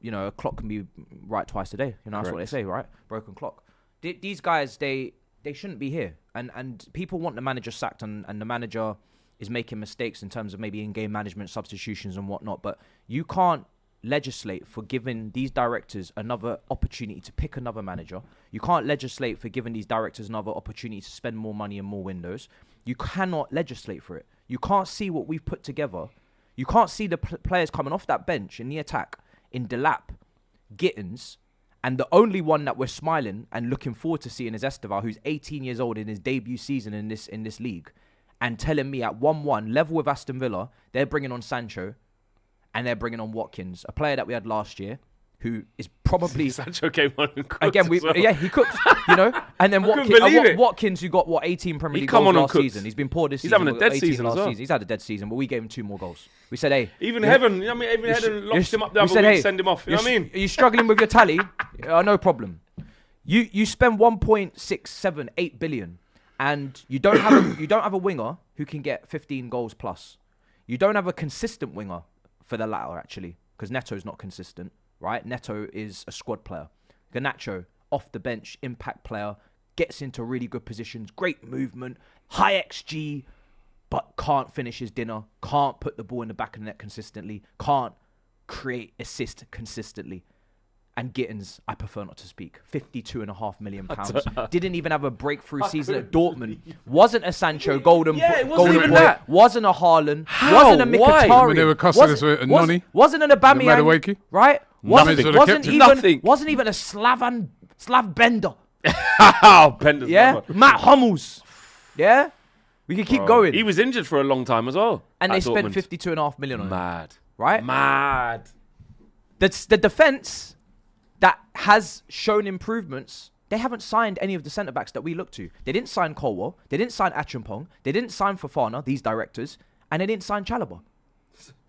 you know, a clock can be right twice a day. You know, that's what they say, right? Broken clock. These guys, they shouldn't be here. And people want the manager sacked, and the manager is making mistakes in terms of maybe in-game management, substitutions and whatnot. But you can't legislate for giving these directors another opportunity to pick another manager. You can't legislate for giving these directors another opportunity to spend more money and more windows. You cannot legislate for it. You can't see what we've put together. You can't see the players coming off that bench in the attack in Delap, Gittins, and the only one that we're smiling and looking forward to seeing is Esteval, who's 18 years old in his debut season in this league, and telling me at 1-1 level with Aston Villa, they're bringing on Sancho and they're bringing on Watkins, a player that we had last year, who is probably Sancho came on and cooked again. well. He cooked, you know. And then Watkins, who got 18 Premier League goals last season. He's been poor this season. He's having a dead season last as well. season. He's had a dead season, but we gave him 2 more goals. We said, hey, Even Heaven, you know what I mean? Even Heaven locked him up the other week, send him off. You know what I mean? Are you struggling with your tally? No problem. You spend 1.678 billion, and you don't have a winger who can get 15 goals plus. You don't have a consistent winger for the latter, actually, because Neto's not consistent, right? Neto is a squad player. Garnacho, off the bench, impact player, gets into really good positions, great movement, high XG, but can't finish his dinner, can't put the ball in the back of the net consistently, can't create assist consistently. And Gittins, I prefer not to speak. £52.5 million. Didn't even have a breakthrough season at Dortmund. Wasn't a Sancho golden it wasn't golden even boy. that. Wasn't a Haaland. How? Wasn't a Why? Mkhitaryan. When they were cussing us with a nonny. Wasn't an Aubameyang. Madueke. Right? Nothing. Wasn't even a Slav Bender. Bender's Yeah? brother. Matt Hummels. Yeah? We can keep going. He was injured for a long time as well. And they at spent Dortmund. £52.5 million on him. Mad. Right? Mad. The defence that has shown improvements, they haven't signed any of the centre-backs that we look to. They didn't sign Colwell. They didn't sign Acheampong. They didn't sign Fofana, these directors. And they didn't sign Chalobah.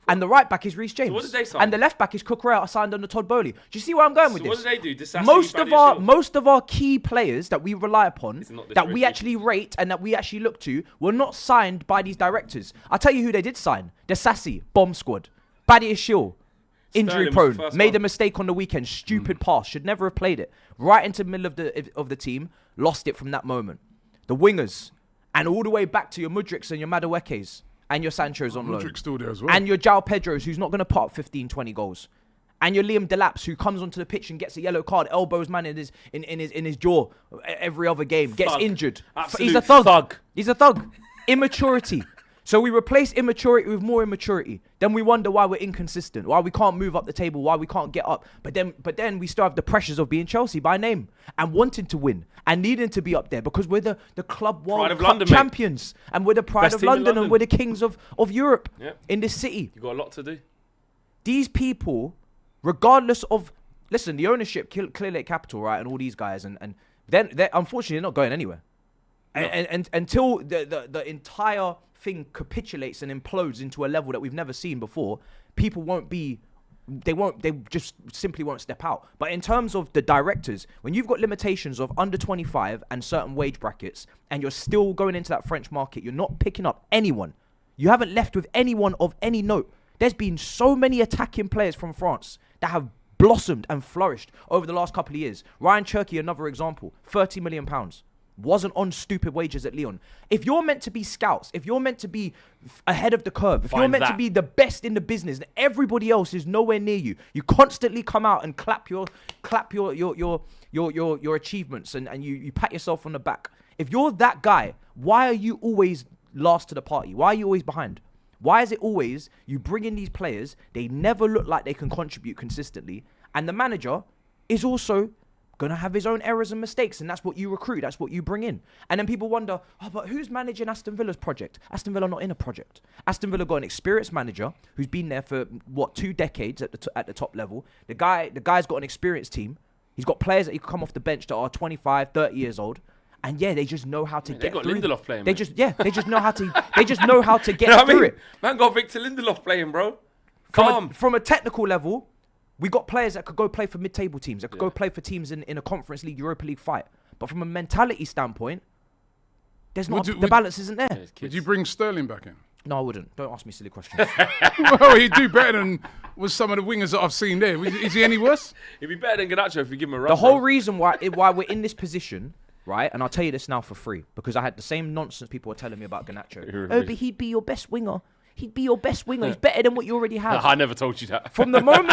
And the right back is Reece James. So what did they sign? And the left back is Cucurella, signed under Todd Bowley. Do you see where I'm going with So this? what did they do? Disassi, Most of our key players that we rely upon, not this that we risky. actually rate and that we actually look to, were not signed by these directors. I'll tell you who they did sign. Disassi, bomb squad. Badiashile, injury Sterling was prone, the first made one. a mistake on the weekend, stupid pass, should never have played it. Right into the middle of the team, lost it from that moment. The wingers, and all the way back to your Mudriks and your Maduekes and your Sanchos on loan. Mudrik's still there as well. And your João Pedros, who's not going to put up 15, 20 goals. And your Liam Delaps, who comes onto the pitch and gets a yellow card, elbows man in his jaw every other game, gets Thug. injured. Absolute He's a thug. thug. He's a thug. Immaturity. So we replace immaturity with more immaturity. Then we wonder why we're inconsistent, why we can't move up the table, why we can't get up. But then we still have the pressures of being Chelsea by name and wanting to win and needing to be up there because we're the Club World Cup London, champions and we're the pride Best of team in London and London. we're the kings of Europe Yep. in this city. You got a lot to do. These people, regardless of, listen, the ownership, Clear Lake Capital, right, and all these guys, and then they're unfortunately not going anywhere. No. And until the entire thing capitulates and implodes into a level that we've never seen before, people they just simply won't step out. But in terms of the directors, when you've got limitations of under 25 and certain wage brackets, and you're still going into that French market, you're not picking up anyone. You haven't left with anyone of any note. There's been so many attacking players from France that have blossomed and flourished over the last couple of years. Rayan Cherki, another example, £30 million. Wasn't on stupid wages at Lyon. If you're meant to be scouts, if you're meant to be ahead of the curve, if you're meant to be the best in the business, and everybody else is nowhere near you, you constantly come out and clap your achievements and you pat yourself on the back. If you're that guy, why are you always last to the party? Why are you always behind? Why is it always you bring in these players, they never look like they can contribute consistently, and the manager is also going to have his own errors and mistakes, and that's what you recruit, that's what you bring in. And then people wonder, oh, but who's managing Aston Villa's project? Aston Villa not in a project. Aston Villa got an experienced manager who's been there for, 2 decades at the top level. The guy's got an experienced team. He's got players that he can come off the bench that are 25, 30 years old. And yeah, they just know how to get got through. Lindelof playing, They man. just know how to. They just know how to get You know what I through mean? it. Man got Victor Lindelof playing, bro. From a technical level, we got players that could go play for mid-table teams, that could go play for teams in a Conference League, Europa League fight. But from a mentality standpoint, there's not the balance isn't there. Would you bring Sterling back in? No, I wouldn't. Don't ask me silly questions. Well, he'd do better than with some of the wingers that I've seen there. Is he any worse? He'd be better than Garnacho if you give him a run. The whole reason why we're in this position, right? And I'll tell you this now for free because I had the same nonsense people were telling me about Garnacho. Oh, but he'd be your best winger. He'd be your best winger. He's better than what you already have. I never told you that. From the moment,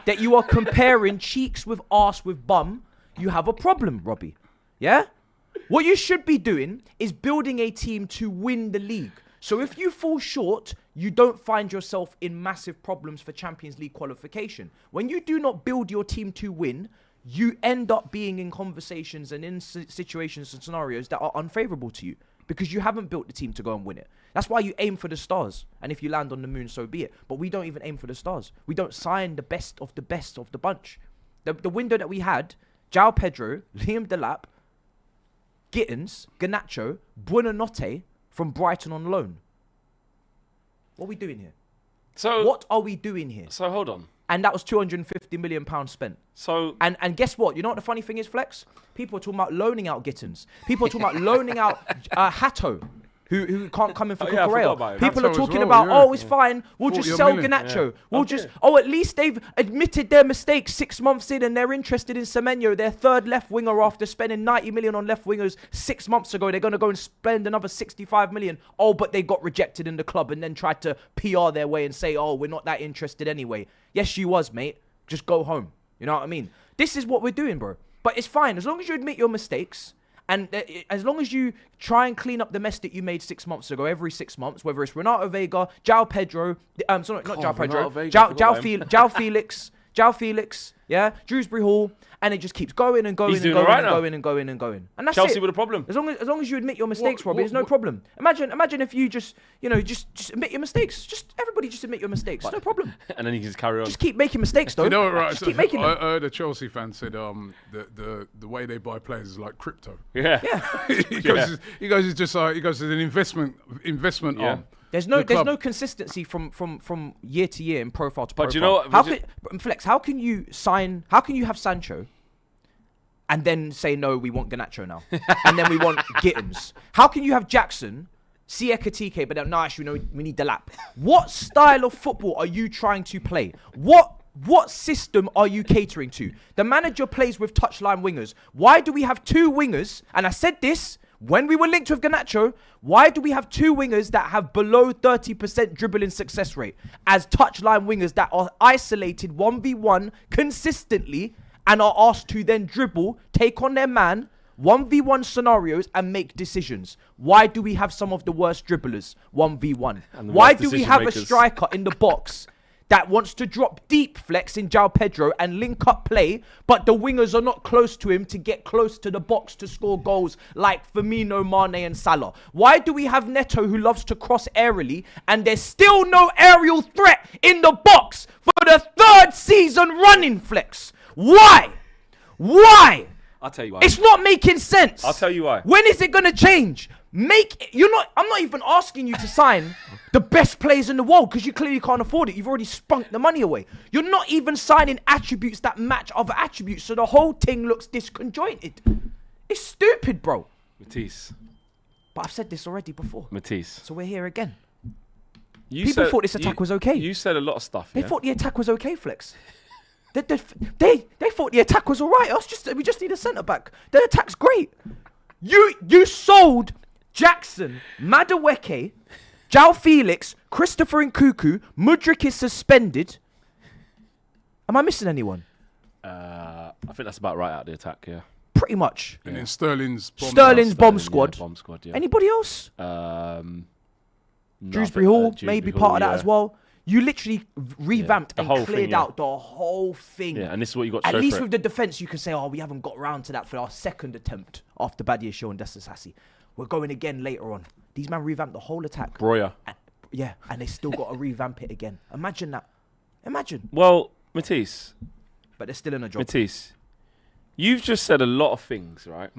that you are comparing cheeks with arse with bum, you have a problem, Robbie. Yeah? What you should be doing is building a team to win the league. So if you fall short, you don't find yourself in massive problems for Champions League qualification. When you do not build your team to win, you end up being in conversations and in situations and scenarios that are unfavorable to you because you haven't built the team to go and win it. That's why you aim for the stars. And if you land on the moon, so be it. But we don't even aim for the stars. We don't sign the best of the bunch. The window that we had, João Pedro, Liam Delap, Gittins, Garnacho, Buonanotte from Brighton on loan. What are we doing here? So what are we doing here? So hold on. And that was £250 million spent. So and guess what? You know what the funny thing is, Flex? People are talking about loaning out Gittins. People are talking about loaning out Hatto, who can't come in for Cucurella. People are talking about, it's fine. We'll just sell Garnacho. We'll just, at least they've admitted their mistakes 6 months in and they're interested in Semenyo, their third left winger after spending 90 million on left wingers 6 months ago. They're going to go and spend another 65 million. But they got rejected in the club and then tried to PR their way and say, we're not that interested anyway. Yes, you was, mate. Just go home. You know what I mean? This is what we're doing, bro. But it's fine. As long as you admit your mistakes, and as long as you try and clean up the mess that you made 6 months ago, every 6 months, whether it's Renato Vega, João Pedro, sorry, not João Pedro, João Felix, yeah, Dewsbury Hall, and it just keeps going and going and going and going and going and going. And that's Chelsea it. with a problem. As long as you admit your mistakes, Robbie, there's no problem. Imagine if you just admit your mistakes. Everybody just admit your mistakes. No problem. And then you can just carry on. Just keep making mistakes, though. You know what, right? Just keep making them. I heard a Chelsea fan said the way they buy players is like crypto. Yeah. Yeah. He goes, it's just like, it's an investment arm. There's no consistency from year to year in profile to profile. But you know what? How can you have Sancho and then say, no, we want Garnacho now. And then we want Gittins. How can you have Jackson, Ekitike, but then, no, actually, we need Delap. What style of football are you trying to play? What system are you catering to? The manager plays with touchline wingers. Why do we have two wingers? And I said this when we were linked with Garnacho. Why do we have two wingers that have below 30% dribbling success rate as touchline wingers that are isolated 1v1 consistently and are asked to then dribble, take on their man, 1v1 scenarios and make decisions? Why do we have some of the worst dribblers 1v1? Why do we have a striker in the box that wants to drop deep, Flex, in João Pedro and link up play, but the wingers are not close to him to get close to the box to score goals like Firmino, Mane and Salah? Why do we have Neto who loves to cross aerially and there's still no aerial threat in the box for the third season running, Flex? Why? I'll tell you why. It's not making sense. I'll tell you why. When is it going to change? I'm not even asking you to sign the best players in the world because you clearly can't afford it. You've already spunked the money away. You're not even signing attributes that match other attributes, so the whole thing looks disconjointed. It's stupid, bro. Matisse. But I've said this already before. Matisse. So we're here again. People thought this attack was okay. You said a lot of stuff. They thought the attack was okay, Flex. They thought the attack was all right. We just need a centre back. The attack's great. You sold Jackson, Madueke, João Felix, Christopher Nkunku. Mudryk is suspended. Am I missing anyone? I think that's about right out of the attack, yeah. Pretty much. And then Sterling's bomb squad. Yeah, bomb squad, yeah. Anybody else? Dewsbury Hall, maybe part of that as well. You literally revamped and cleared out the whole thing. Yeah, and this is what you got to show At least for with the defence, you can say, we haven't got round to that for our second attempt after Badia Shaw and Desasasi. We're going again later on. These men revamped the whole attack. Breuer. And they still got to revamp it again. Imagine that. Imagine. Well, Matisse. But they're still in a job. Matisse, you've just said a lot of things, right?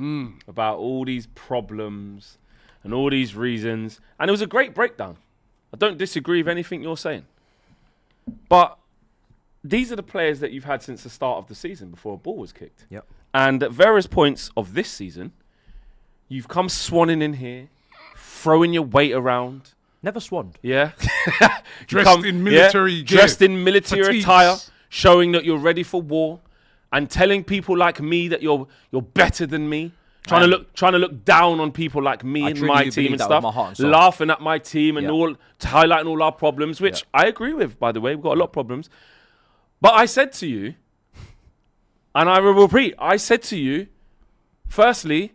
About all these problems and all these reasons. And it was a great breakdown. I don't disagree with anything you're saying. But these are the players that you've had since the start of the season before a ball was kicked. Yep. And at various points of this season, you've come swanning in here, throwing your weight around. Never swanned. Yeah. Dressed in military gear. Dressed in military attire, showing that you're ready for war. and telling people like me that you're better than me. Trying to look down on people like me and my team and stuff, laughing at my team and highlighting all our problems, which I agree with, by the way. We've got a lot of problems. But I said to you, and I will repeat, I said to you, firstly,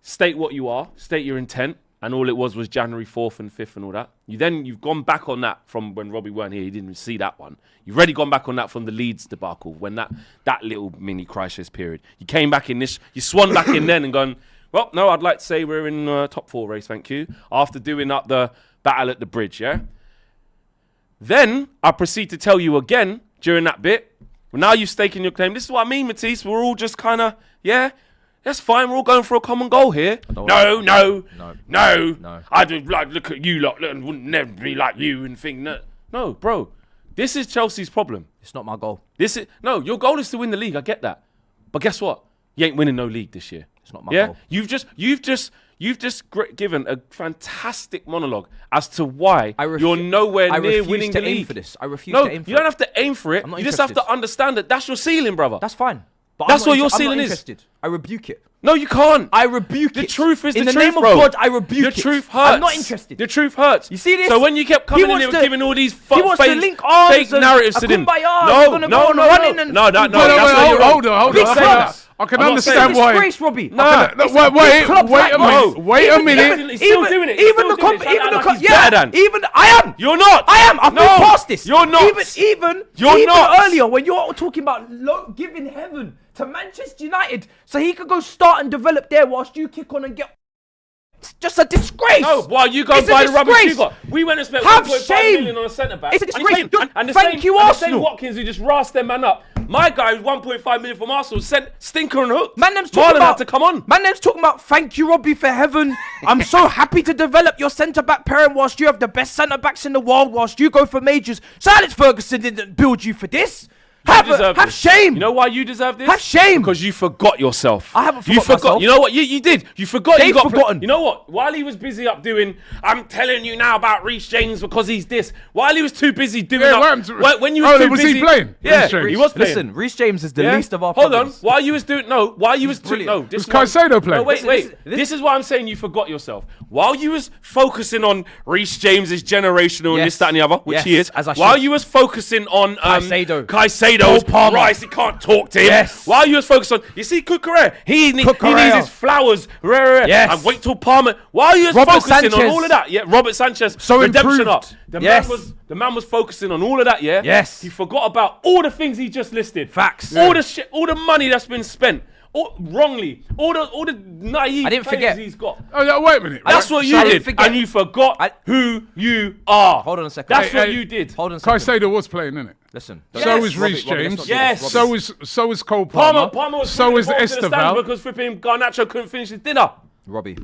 state what you are, state your intent, and all it was January 4th and 5th and all that. You've gone back on that from when Robbie weren't here. You didn't even see that one. You've already gone back on that from the Leeds debacle, when that little mini crisis period. You came back in this, you swung back in then and gone, well, no, I'd like to say we're in top 4 race, thank you, after doing up the battle at the bridge, yeah? Then I proceed to tell you again during that bit, well, now you've staken your claim. This is what I mean, Matisse. We're all just kind of, that's fine. We're all going for a common goal here. No. I'd look at you lot and wouldn't never be like you and think that. No, bro. This is Chelsea's problem. It's not my goal. Your goal is to win the league. I get that. But guess what? You ain't winning no league this year. It's not my goal. You've just given a fantastic monologue as to why you're nowhere near winning the league. Aim for this. I refuse to aim for it. You don't have to aim for it. You just have to understand that that's your ceiling, brother. That's fine. But that's what your ceiling is. I rebuke it. No, you can't. I rebuke it. The truth is the truth, bro. In the name of God, I rebuke it. The truth hurts. I'm not interested. The truth hurts. You see this? So when you kept coming in here and giving all these fake narratives to them. No. Hold on. I can understand why. Disgrace, Robbie. No, wait a minute. He's still doing it. Even I am. You're not. I am. I've been past this. You're not. Even earlier when you're talking about giving heaven to Manchester United so he could go start and develop there whilst you kick on and get. It's just a disgrace. No, while you go buy the rubbish you got. We went and spent 1.5 million on a centre back. It's a disgrace. And the Thank you, Arsenal. same Watkins who just rasped their man up. My guy, 1.5 million from Arsenal, sent Stinker and Hook. Marlon had to come on. Mannem's talking about thank you, Robbie, for heaven. I'm so happy to develop your centre-back pairing whilst you have the best centre-backs in the world, whilst you go for majors. So Alex Ferguson didn't build you for this. Have shame. You know why you deserve this? Have shame. Because you forgot yourself. I haven't forgot myself. You know what? You did. You forgot. They've forgotten. You know what? While he was busy up doing, I'm telling you now about Reece James because he's this. While he was too busy doing when you was too busy. Was he playing? Yeah, he was playing. Listen, Reece James is the least of our problems. Hold on. While you was doing, was Caicedo playing? No, wait. This is why I'm saying you forgot yourself. While you was focusing on Reece James is generational and this, that, and the other, which he is. While you was focusing on Caicedo, Palmer. He can't talk to him. Yes. While you was focused on, you see, Cucurella, he needs his flowers. Yes. And wait till Palmer. While you was focusing on all of that, Robert Sanchez, so redemption improved. up. The man was focusing on all of that, Yes. He forgot about all the things he just listed. Facts. All the shit, all the money that's been spent. Wrongly, all the naive players he's got. Oh, wait a minute. That's what you did, and you forgot who you are. Hold on a second. That's what you did. Hold on a second. Caicedo was playing, innit? Listen. So was Reece James. Yes. So was Cole Palmer. Palmer was so was Esteval. Because flipping Garnacho couldn't finish his dinner. Robbie.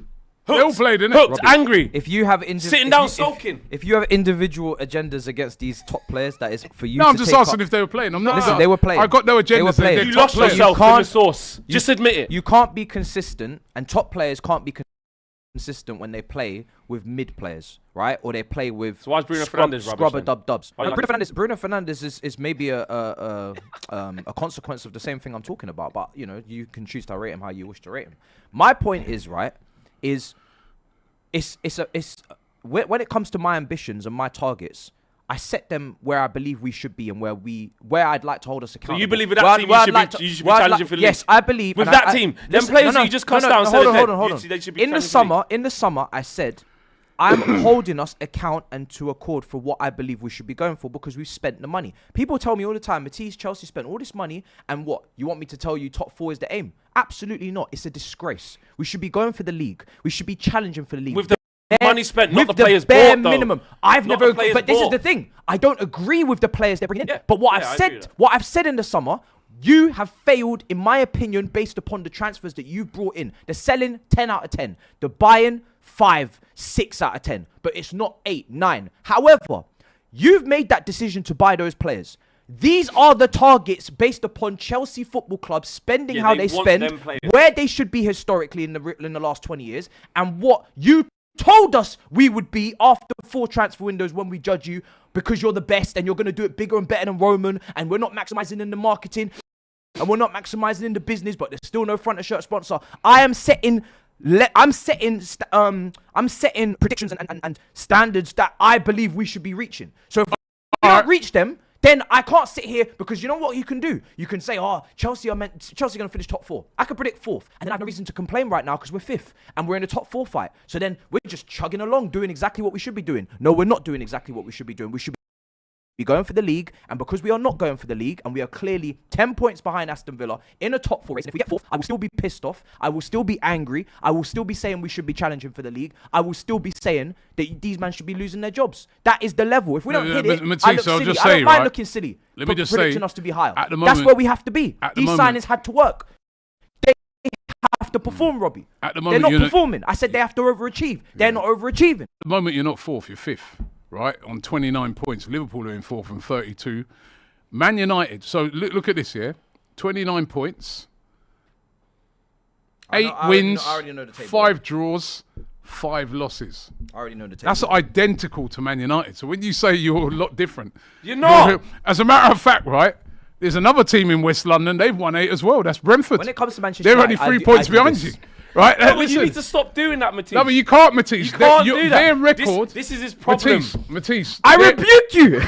They all played, innit? Hooked, angry. If you have sitting down sulking. If you have individual agendas against these top players, that is for you. No, I'm just asking if they were playing. I'm not. Listen, they were playing. I got no agenda. You lost yourself in the sauce. Just admit it. You can't be consistent, and top players can't be consistent when they play with mid players, right? Or they play with so why is Bruno Fernandes scrubber dubs. Bruno Fernandes is maybe a consequence of the same thing I'm talking about, but you can choose to rate him how you wish to rate him. My point is, right, is when it comes to my ambitions and my targets, I set them where I believe we should be and where I'd like to hold us accountable. So you believe with that team you should be challenging for the league? Yes, I believe. With that team, them players that you just cussed out and said hold on. In the summer, I said, I'm holding us account and to accord for what I believe we should be going for because we've spent the money. People tell me all the time, Matisse, Chelsea spent all this money and what? You want me to tell you top 4 is the aim? Absolutely not. It's a disgrace. We should be going for the league. We should be challenging for the league. With the money spent, not the players bare bought, though. minimum. I've never agreed, but this is the thing. I don't agree with the players they're bringing in. Yeah. But what I've said in the summer, you have failed, in my opinion, based upon the transfers that you've brought in. The selling, 10 out of 10. The buying, 5, 6 out of 10. But it's not 8, 9. However, you've made that decision to buy those players. These are the targets based upon Chelsea Football Club spending how they spend, where they should be historically in the last 20 years, and what you told us we would be after 4 transfer windows when we judge you because you're the best and you're going to do it bigger and better than Roman and we're not maximizing in the marketing. and we're not maximising in the business, but there's still no front of shirt sponsor. I'm setting predictions and standards that I believe we should be reaching. So if we don't reach them, then I can't sit here, because you know what you can do? You can say, Chelsea are going to finish top 4. I could predict 4th, and then I have no reason to complain right now because we're 5th and we're in a top 4 fight. So then we're just chugging along, doing exactly what we should be doing. No, we're not doing exactly what we should be doing. We should be going for the league, and because we are not going for the league, and we are clearly 10 points behind Aston Villa in a top 4 race, and if we get 4th, I will still be pissed off, I will still be angry, I will still be saying we should be challenging for the league, I will still be saying that these men should be losing their jobs. That is the level. If we don't hit it, Matisse, I look silly. I don't mind looking silly. Let me just predicting say, us to be higher. at the moment, that's where we have to be. These signings had to work. They have to perform, Robbie. At the moment, they're not performing. I said they have to overachieve. They're not overachieving. At the moment, you're not 4th, you're 5th. Right, on 29 points. Liverpool are in 4th and 32. Man United. So look at this here. 29 points. 8 wins, 5 draws, 5 losses. I already know the table. That's identical to Man United. So when you say you're a lot different, you're not. As a matter of fact, right, there's another team in West London. They've won 8 as well. That's Brentford. When it comes to Manchester they're United, only 3 points behind you. Right, no, but you need to stop doing that, Matisse. No, but you can't, Matisse. You can't do that. Their record. This is his problem. Matisse. I rebuke you.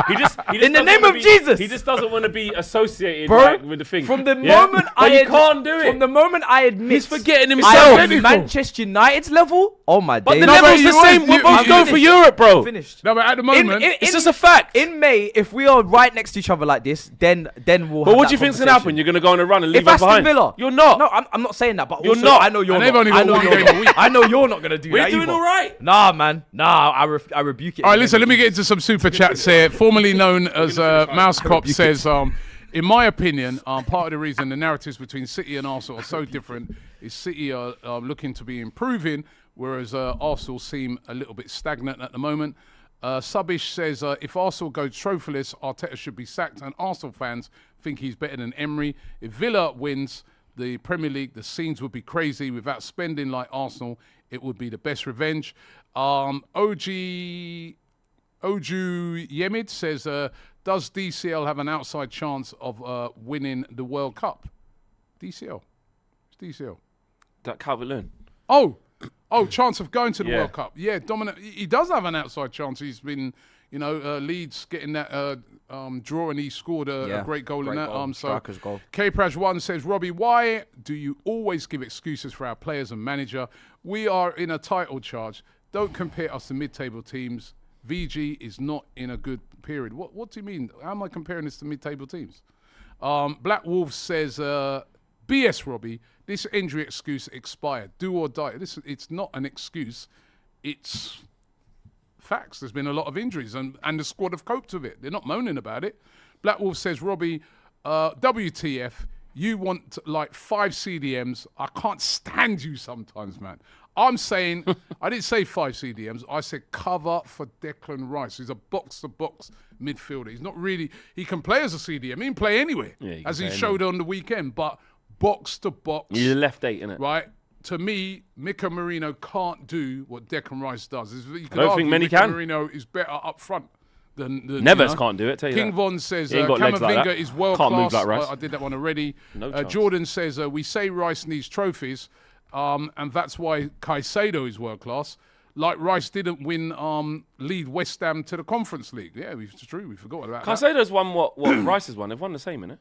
He just in the name of Jesus. He just doesn't want to be associated, bro, with the thing. From the moment you can't do it. From the moment I admit, he's forgetting himself. I am Manchester United's level. Oh my but days. the level's the same. We're both going for Europe, bro. Finished. No, but at the moment, it's just a fact. In May, if we are right next to each other like this, then we'll. But what do you think's gonna happen? You're gonna go on a run and leave us behind. Villa, you're not. No, I'm not saying that. But you're also, not. I know you're and not. I know you're not gonna do that. We're doing all right. Nah, man. Nah, I rebuke it. All right, listen. Let me get into some super chats here. Formerly known as Mouse Cop says, in my opinion, part of the reason the narratives between City and Arsenal are so different is City are looking to be improving, whereas Arsenal seem a little bit stagnant at the moment. Subish says, if Arsenal go trophyless, Arteta should be sacked, and Arsenal fans think he's better than Emery. If Villa wins the Premier League, the scenes would be crazy. Without spending like Arsenal, it would be the best revenge. Oju Yemid says, does DCL have an outside chance of winning the World Cup? DCL. It's DCL. That Calvert-Lewin. Oh, chance of going to the Yeah. World Cup. Yeah, dominant. He does have an outside chance. He's been, Leeds getting that draw, and he scored a great goal in that. Striker's goal. K-Prash1 says, Robbie, why do you always give excuses for our players and manager? We are in a title charge. Don't compare us to mid-table teams. VG is not in a good period. What do you mean? How am I comparing this to mid-table teams? Black Wolf says, BS, Robbie. This injury excuse expired. Do or die. It's not an excuse. It's facts. There's been a lot of injuries, and the squad have coped with it. They're not moaning about it. Black Wolf says, Robbie, WTF, you want like 5 CDMs. I can't stand you sometimes, man. I'm saying, I didn't say 5 CDMs. I said cover for Declan Rice. He's a box-to-box midfielder. He's not really, he can play as a CDM. He can play anywhere, as he showed on the weekend, but box-to-box. He's a left 8, innit? Right? To me, Mika Marino can't do what Declan Rice does. You I don't think many Mika can. Marino is better up front than Neves can't do it, tell you King that. Von says, He ain't got legs like Camavinga that. is world Can't class. move like Rice. I did that one already. No chance. Jordan says, we say Rice needs trophies, and that's why Caicedo is world class. Like Rice didn't lead West Ham to the Conference League. Yeah, it's true. We forgot about that. Caicedo's won what Rice has won. They've won the same, innit?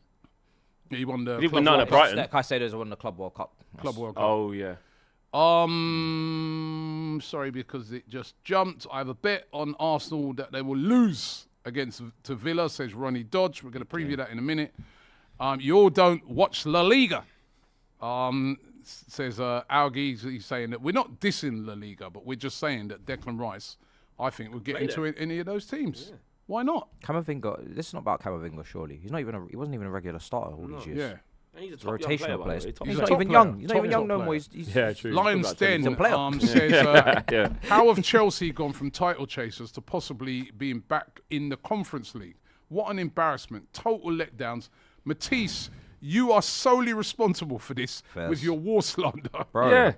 Yeah, he won the He didn't Club win none World at Cup. Brighton. Caicedo's won the Club World Cup. Club World Cup. Oh, yeah. Sorry, because it just jumped. I have a bet on Arsenal that they will lose to Villa, says Ronnie Dodge. We're going to preview that in a minute. You all don't watch La Liga, says Algie. He's saying that we're not dissing La Liga, but we're just saying that Declan Rice, I think, will get into any of those teams. Yeah. Why not? Camavinga, this is not about Camavinga, surely. He wasn't even a regular starter all these years. Yeah. And he's a rotational player. He's not a even top young. player. He's not even young no more. He's true. Lions Den says, Yeah. how have Chelsea gone from title chasers to possibly being back in the Conference League? What an embarrassment. Total letdowns. Matisse, you are solely responsible for this with your war slander. Bro. Yeah.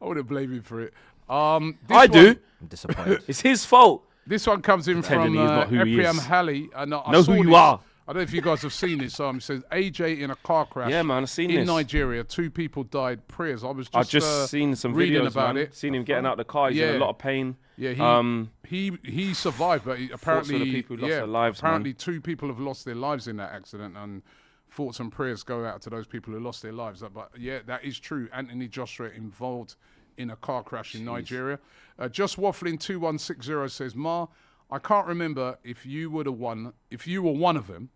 I wouldn't blame him for it. I do. I'm disappointed. It's his fault. This one comes in from Pretending he's not who he Ephraim is. Halley. And I Know saw who you this. are. I don't know if you guys have seen this. It says AJ in a car crash. Yeah, man, I've seen in this. Nigeria. 2 people died. Prayers. I've just seen some reading videos about man. it. Seen him getting out of the car. He's in a lot of pain. Yeah, he survived, but apparently the people who lost their lives. Apparently, man. 2 people have lost their lives in that accident, and thoughts and prayers go out to those people who lost their lives. But yeah, that is true. Anthony Joshua involved in a car crash in Nigeria. Just Waffling 2160 says, Ma, I can't remember if you were one of them,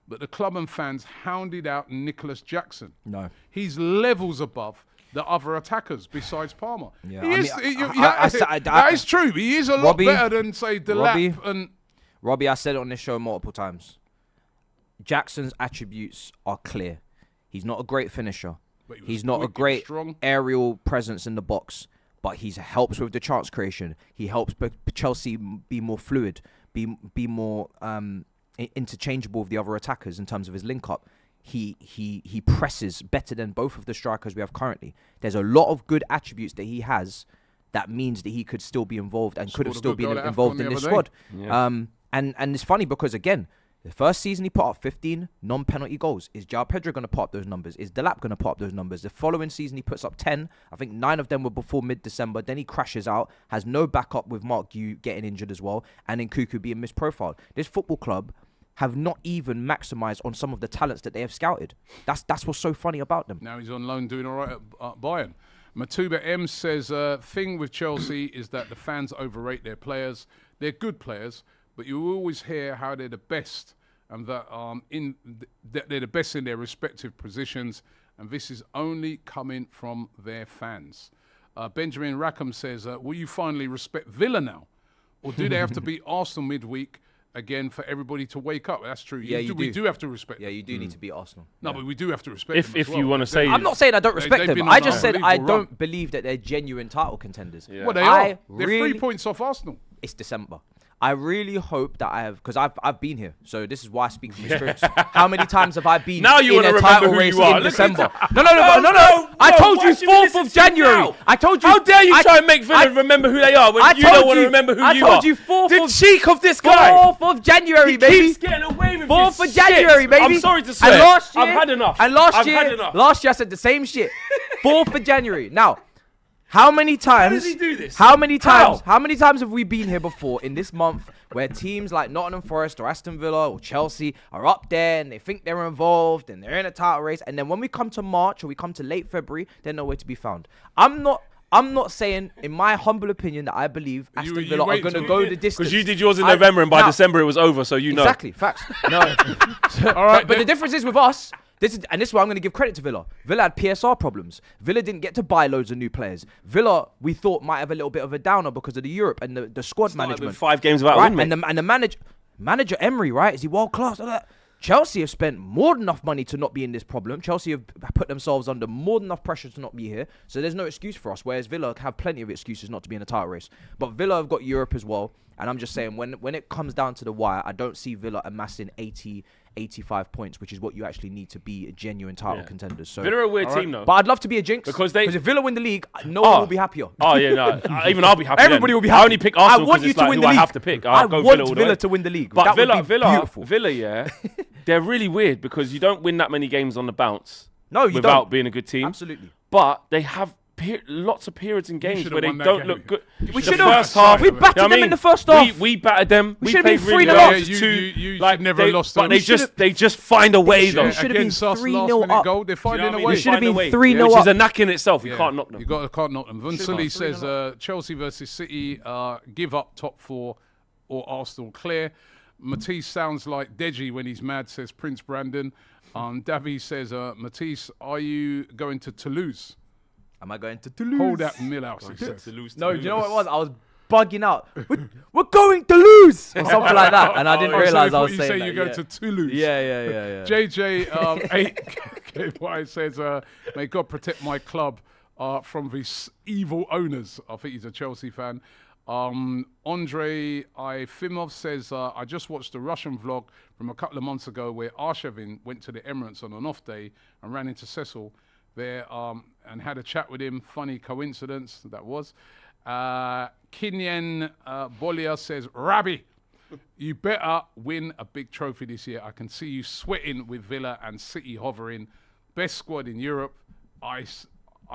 but the club and fans hounded out Nicholas Jackson. No. He's levels above the other attackers besides Palmer. Yeah, that is true. He is a lot better than, say, Delap and... Robbie, I said it on this show multiple times. Jackson's attributes are clear. He's not a great finisher. He's not a great aerial presence in the box, but he helps with the chance creation. He helps Chelsea be more fluid, be more interchangeable with the other attackers in terms of his link-up. He presses better than both of the strikers we have currently. There's a lot of good attributes that he has that means that he could still be involved and could have still been involved in this squad. Yeah. And it's funny because, again, the first season he put up 15 non-penalty goals. Is João Pedro going to put up those numbers? Is Delap going to put up those numbers? The following season he puts up 10. I think 9 of them were before mid-December. Then he crashes out, has no backup with Mark Yu getting injured as well, and then Cuckoo being misprofiled. This football club have not even maximised on some of the talents that they have scouted. That's what's so funny about them. Now he's on loan doing all right at Bayern. Matuba M says, thing with Chelsea is that the fans overrate their players. They're good players, but you always hear how they're the best and that they're the best in their respective positions, and this is only coming from their fans. Benjamin Rackham says, will you finally respect Villa now? Or do they have to beat Arsenal midweek again for everybody to wake up? That's true. Yeah, we do have to respect them. Yeah, you do need to beat Arsenal. No, but we do have to respect them if as well. you want to say... I'm not saying I don't respect them. I just said I don't run. believe that they're genuine title contenders. Yeah. Well, they are. They're 3 points off Arsenal. It's December. I really hope that I have, because I've been here, so this is why I speak from experience. How many times have I been now you in a title race in December? No. I told you 4th of January. I told you. How dare you try and make Villa remember who they are when you don't want to remember who you are? I told you 4th the cheek of this guy. 4th of January, baby. He keeps getting away with 4th this of January, shit. baby. I'm sorry to say. I've had enough. And last year I said the same shit. 4th of January. Now, how many times? How does he do this? How many times have we been here before in this month where teams like Nottingham Forest or Aston Villa or Chelsea are up there and they think they're involved and they're in a title race, and then when we come to March or we come to late February, they're nowhere to be found? I'm not saying, in my humble opinion, that I believe Aston Villa are going to go the distance. Because you did yours in November and by December it was over, so you know. Exactly, facts. No. All right, but the difference is with us. This is why I'm going to give credit to Villa. Villa had PSR problems. Villa didn't get to buy loads of new players. Villa, we thought, might have a little bit of a downer because of the Europe and the squad management. With 5 games without right? win, And the manager Emery, right? Is he world class? Chelsea have spent more than enough money to not be in this problem. Chelsea have put themselves under more than enough pressure to not be here. So there's no excuse for us, whereas Villa have plenty of excuses not to be in a title race. But Villa have got Europe as well. And I'm just saying, when it comes down to the wire, I don't see Villa amassing 85 points, which is what you actually need to be a genuine title contenders. So Villa are a weird team, though. But I'd love to be a jinx. Because if Villa win the league, no one will be happier. Oh, yeah, no. Even I'll be happy. Everybody will be happy. I only pick Arsenal because it's like who I have to pick. I want Villa to win the league. But Villa, yeah, they're really weird because you don't win that many games on the bounce. No, you without don't. being a good team. Absolutely. But they have lots of periods in games where they don't look good. We should have. We battered them in the first half. We battered them. We should have been 3-0 up. You never lost them. But they just find a way though. We should have been 3-0 up. They're finding a way. We should have been 3-0 up. Which is a knack in itself. You can't knock them. You can't knock them. Vunsuli says Chelsea versus City, give up top 4 or Arsenal clear. Matisse sounds like Deji when he's mad, says Prince Brandon. Davi says, Matisse, are you going to Toulouse? Am I going to Toulouse? Hold that Millhouse, he said. No, do you know what it was? I was bugging out. We're going to lose or something like that, and I didn't realise I was saying that. You go to Toulouse. Yeah. JJ 8 says, may God protect my club from these evil owners. I think he's a Chelsea fan. Andrei Ifimov says, I just watched a Russian vlog from a couple of months ago where Arshavin went to the Emirates on an off day and ran into Cecil there and had a chat with him. Funny coincidence that was. Kinyen Bolia says, Rabbi, You better win a big trophy this year. I can see you sweating with Villa and City hovering. Best squad in Europe. I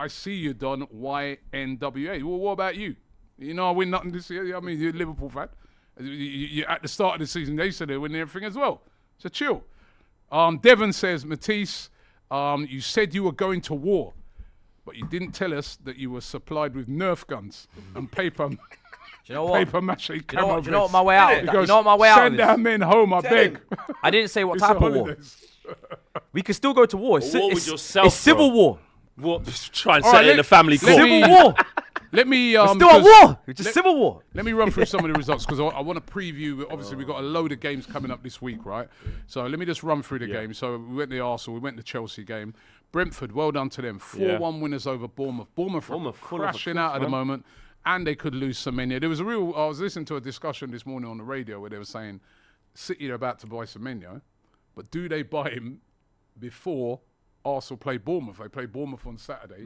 see you, Don. YNWA. Well, what about you? You know I win nothing this year. I mean, you're a Liverpool fan. You at the start of the season, they said they win everything as well. So chill. Devon says, Matisse, you said you were going to war, but you didn't tell us that you were supplied with Nerf guns and paper. Do you know what? Paper mache Do camera. you know what my way out? He goes, you know what my way out send is? our men home, I beg. I didn't say what It's type the of war. holidays. We can still go to war. It's, war with it's, yourself, it's civil bro. war. What? Try and All settle right, in the family court. Civil war. Let me We're still at war. It's just civil war. Let me run through some of the results because I want to preview. Obviously, we've got a load of games coming up this week, right? So let me just run through the games. So we went to the Arsenal, we went to the Chelsea game. Brentford, well done to them. 4-1 winners over Bournemouth. Bournemouth are crashing out at the moment, and they could lose Semenyo. There was I was listening to a discussion this morning on the radio where they were saying City are about to buy Semenyo, but do they buy him before Arsenal play Bournemouth? They play Bournemouth on Saturday.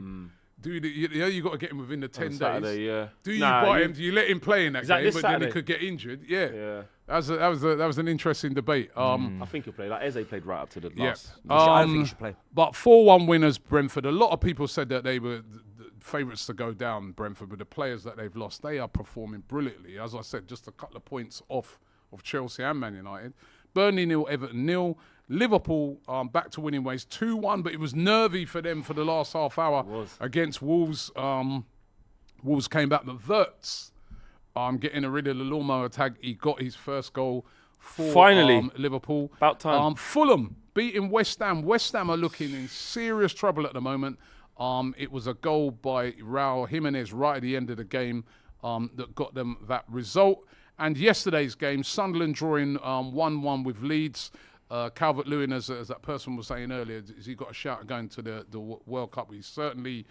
You got to get him within the 10 Saturday, days. yeah. Do you buy him? Do you let him play in that game? this But then Saturday? he could get injured. Yeah. Yeah. That was an interesting debate. I think he'll play. Like Eze played right up to the last. I don't think he should play. But 4-1 winners, Brentford. A lot of people said that they were the favourites to go down, Brentford, but the players that they've lost, they are performing brilliantly. As I said, just a couple of points off of Chelsea and Man United. Burnley 0, Everton 0. Liverpool back to winning ways, 2-1, but it was nervy for them for the last half hour against Wolves. Wolves came back, but Wirtz getting rid of the lawnmower tag. He got his first goal for Finally. Liverpool. About time. Fulham beating West Ham. West Ham are looking in serious trouble at the moment. It was a goal by Raul Jimenez right at the end of the game that got them that result. And yesterday's game, Sunderland drawing 1-1 with Leeds. Calvert-Lewin, as that person was saying earlier, has he got a shout at going to the World Cup? He's certainly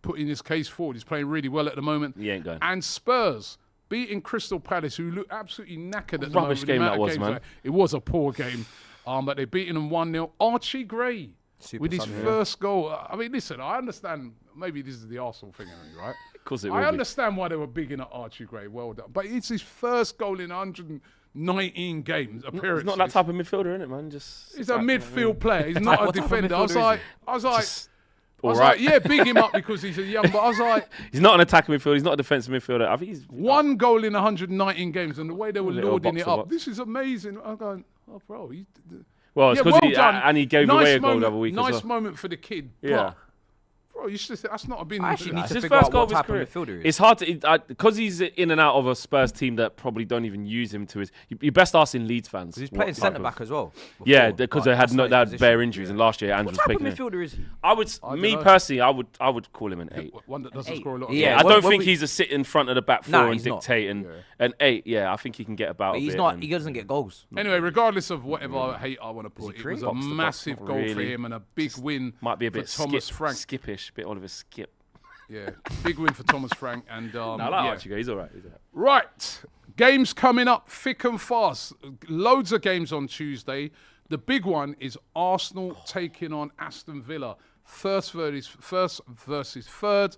putting his case forward. He's playing really well at the moment. He ain't going. And Spurs beating Crystal Palace, who look absolutely knackered at the moment. Rubbish game that was, man. It was a poor game, but they're beating them 1-0. Archie Gray with his first goal. I mean, listen, I understand. Maybe this is the Arsenal thing, right? Of course it will I be. understand why they were bigging at Archie Gray. Well done. But it's his first goal in 119 games, appearances. He's not that type of midfielder, innit, man? He's a midfield player. He's not a defender. I was like, all right. yeah, big him up because he's a young. But I was like, he's not an attacking midfielder. He's not a defensive midfielder. I think he's one goal in 119 games, and the way they were Little loading it box of up. box. This is amazing. I'm going, oh, bro. well, it's because done. he gave nice away a goal moment, the other week. Nice as well. moment for the kid. Yeah. Bro, you should, that's not been. I actually need to his figure first out goal what of his type career. of midfielder he is. It's hard to because he's in and out of a Spurs team that probably don't even use him to his. You best ask in Leeds fans. He's playing centre back as well. Yeah, before, because but they had that's not his bare position. injuries, and last year Andrew What was type of picking it. midfielder is he? I would, don't know. personally, I would call him an 8. One that doesn't 8. score a lot. Of Yeah, goals. I don't when think we- he's a sit in front of the back Nah, four and he's not. dictate. And an 8, yeah, I think he can get about. But a he's bit not. and- He doesn't get goals. Anyway, regardless of whatever hate I want to put, it was a box to box? massive Not goal for really. him and a big win. Might be a for bit Thomas Frank. skippish, bit Oliver Skip. Yeah, big win for Thomas Frank. And I like yeah. Archie. He's all right. Right, games coming up thick and fast. Loads of games on Tuesday. The big one is Arsenal taking on Aston Villa. First versus third.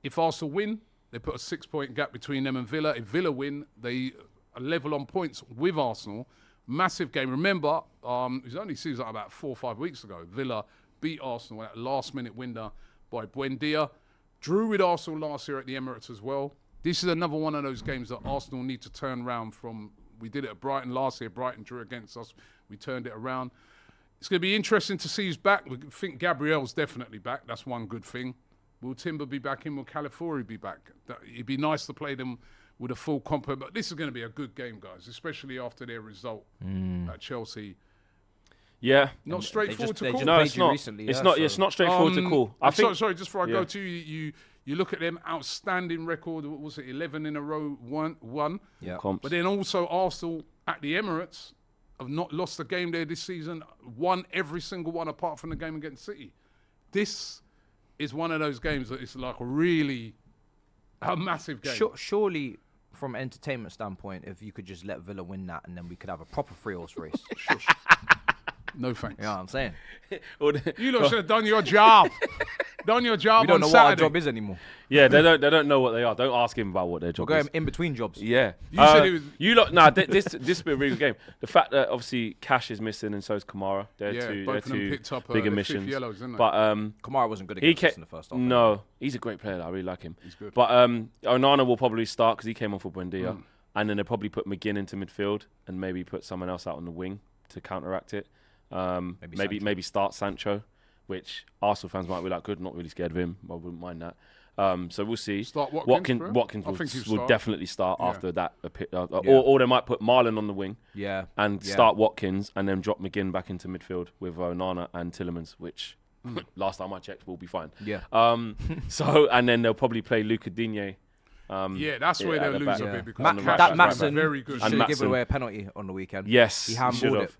If Arsenal win, they put a 6-point gap between them and Villa. If Villa win, they are level on points with Arsenal. Massive game. Remember, it only seems like about 4 or 5 weeks ago. Villa beat Arsenal at last-minute winner by Buendia. Drew with Arsenal last year at the Emirates as well. This is another one of those games that Arsenal need to turn around from. We did it at Brighton last year. Brighton drew against us. We turned it around. It's going to be interesting to see who's back. We think Gabriel's definitely back. That's one good thing. Will Timber be back in? Will Calafiori be back? It'd be nice to play them with a full complement. But this is going to be a good game, guys, especially after their result at Chelsea. Yeah. Not straightforward to call. No, it's not. It's not straightforward to call. I think. Sorry, just before I go to you look at them outstanding record. What was it? 11 in a row, won. Yeah. Comps. But then also Arsenal at the Emirates have not lost a game there this season. Won every single one apart from the game against City. This is one of those games that is like really a massive game. Surely, from an entertainment standpoint, if you could just let Villa win that, and then we could have a proper 3-horse race. No thanks. You know what I'm saying? You lot should have done your job. Done your job We don't on know Saturday. what our job is anymore. Yeah, they don't know what they are. Don't ask him about what their job We're is. going in between jobs. Yeah. You said it was... You lot, nah, this will be a really good game. The fact that obviously Cash is missing and so is Kamara. They're both of them picked up big the omissions. fifth yellows, didn't they? But Kamara wasn't good against us in the first half. No, he's a great player. I really like him. He's good. But Onana will probably start because he came on for Buendia. And then they'll probably put McGinn into midfield and maybe put someone else out on the wing to counteract it. Maybe start Sancho, which Arsenal fans might be like, good, not really scared of him. I wouldn't mind that. So we'll see. Start Watkins. Watkins will definitely start after that. Or they might put Marlon on the wing and start Watkins and then drop McGinn back into midfield with Onana and Tielemans, which last time I checked will be fine. Yeah. And then they'll probably play Luca Digne. That's where they'll lose a bit because that Maatsen very good. should have given away a penalty on the weekend. Yes, he handballed it.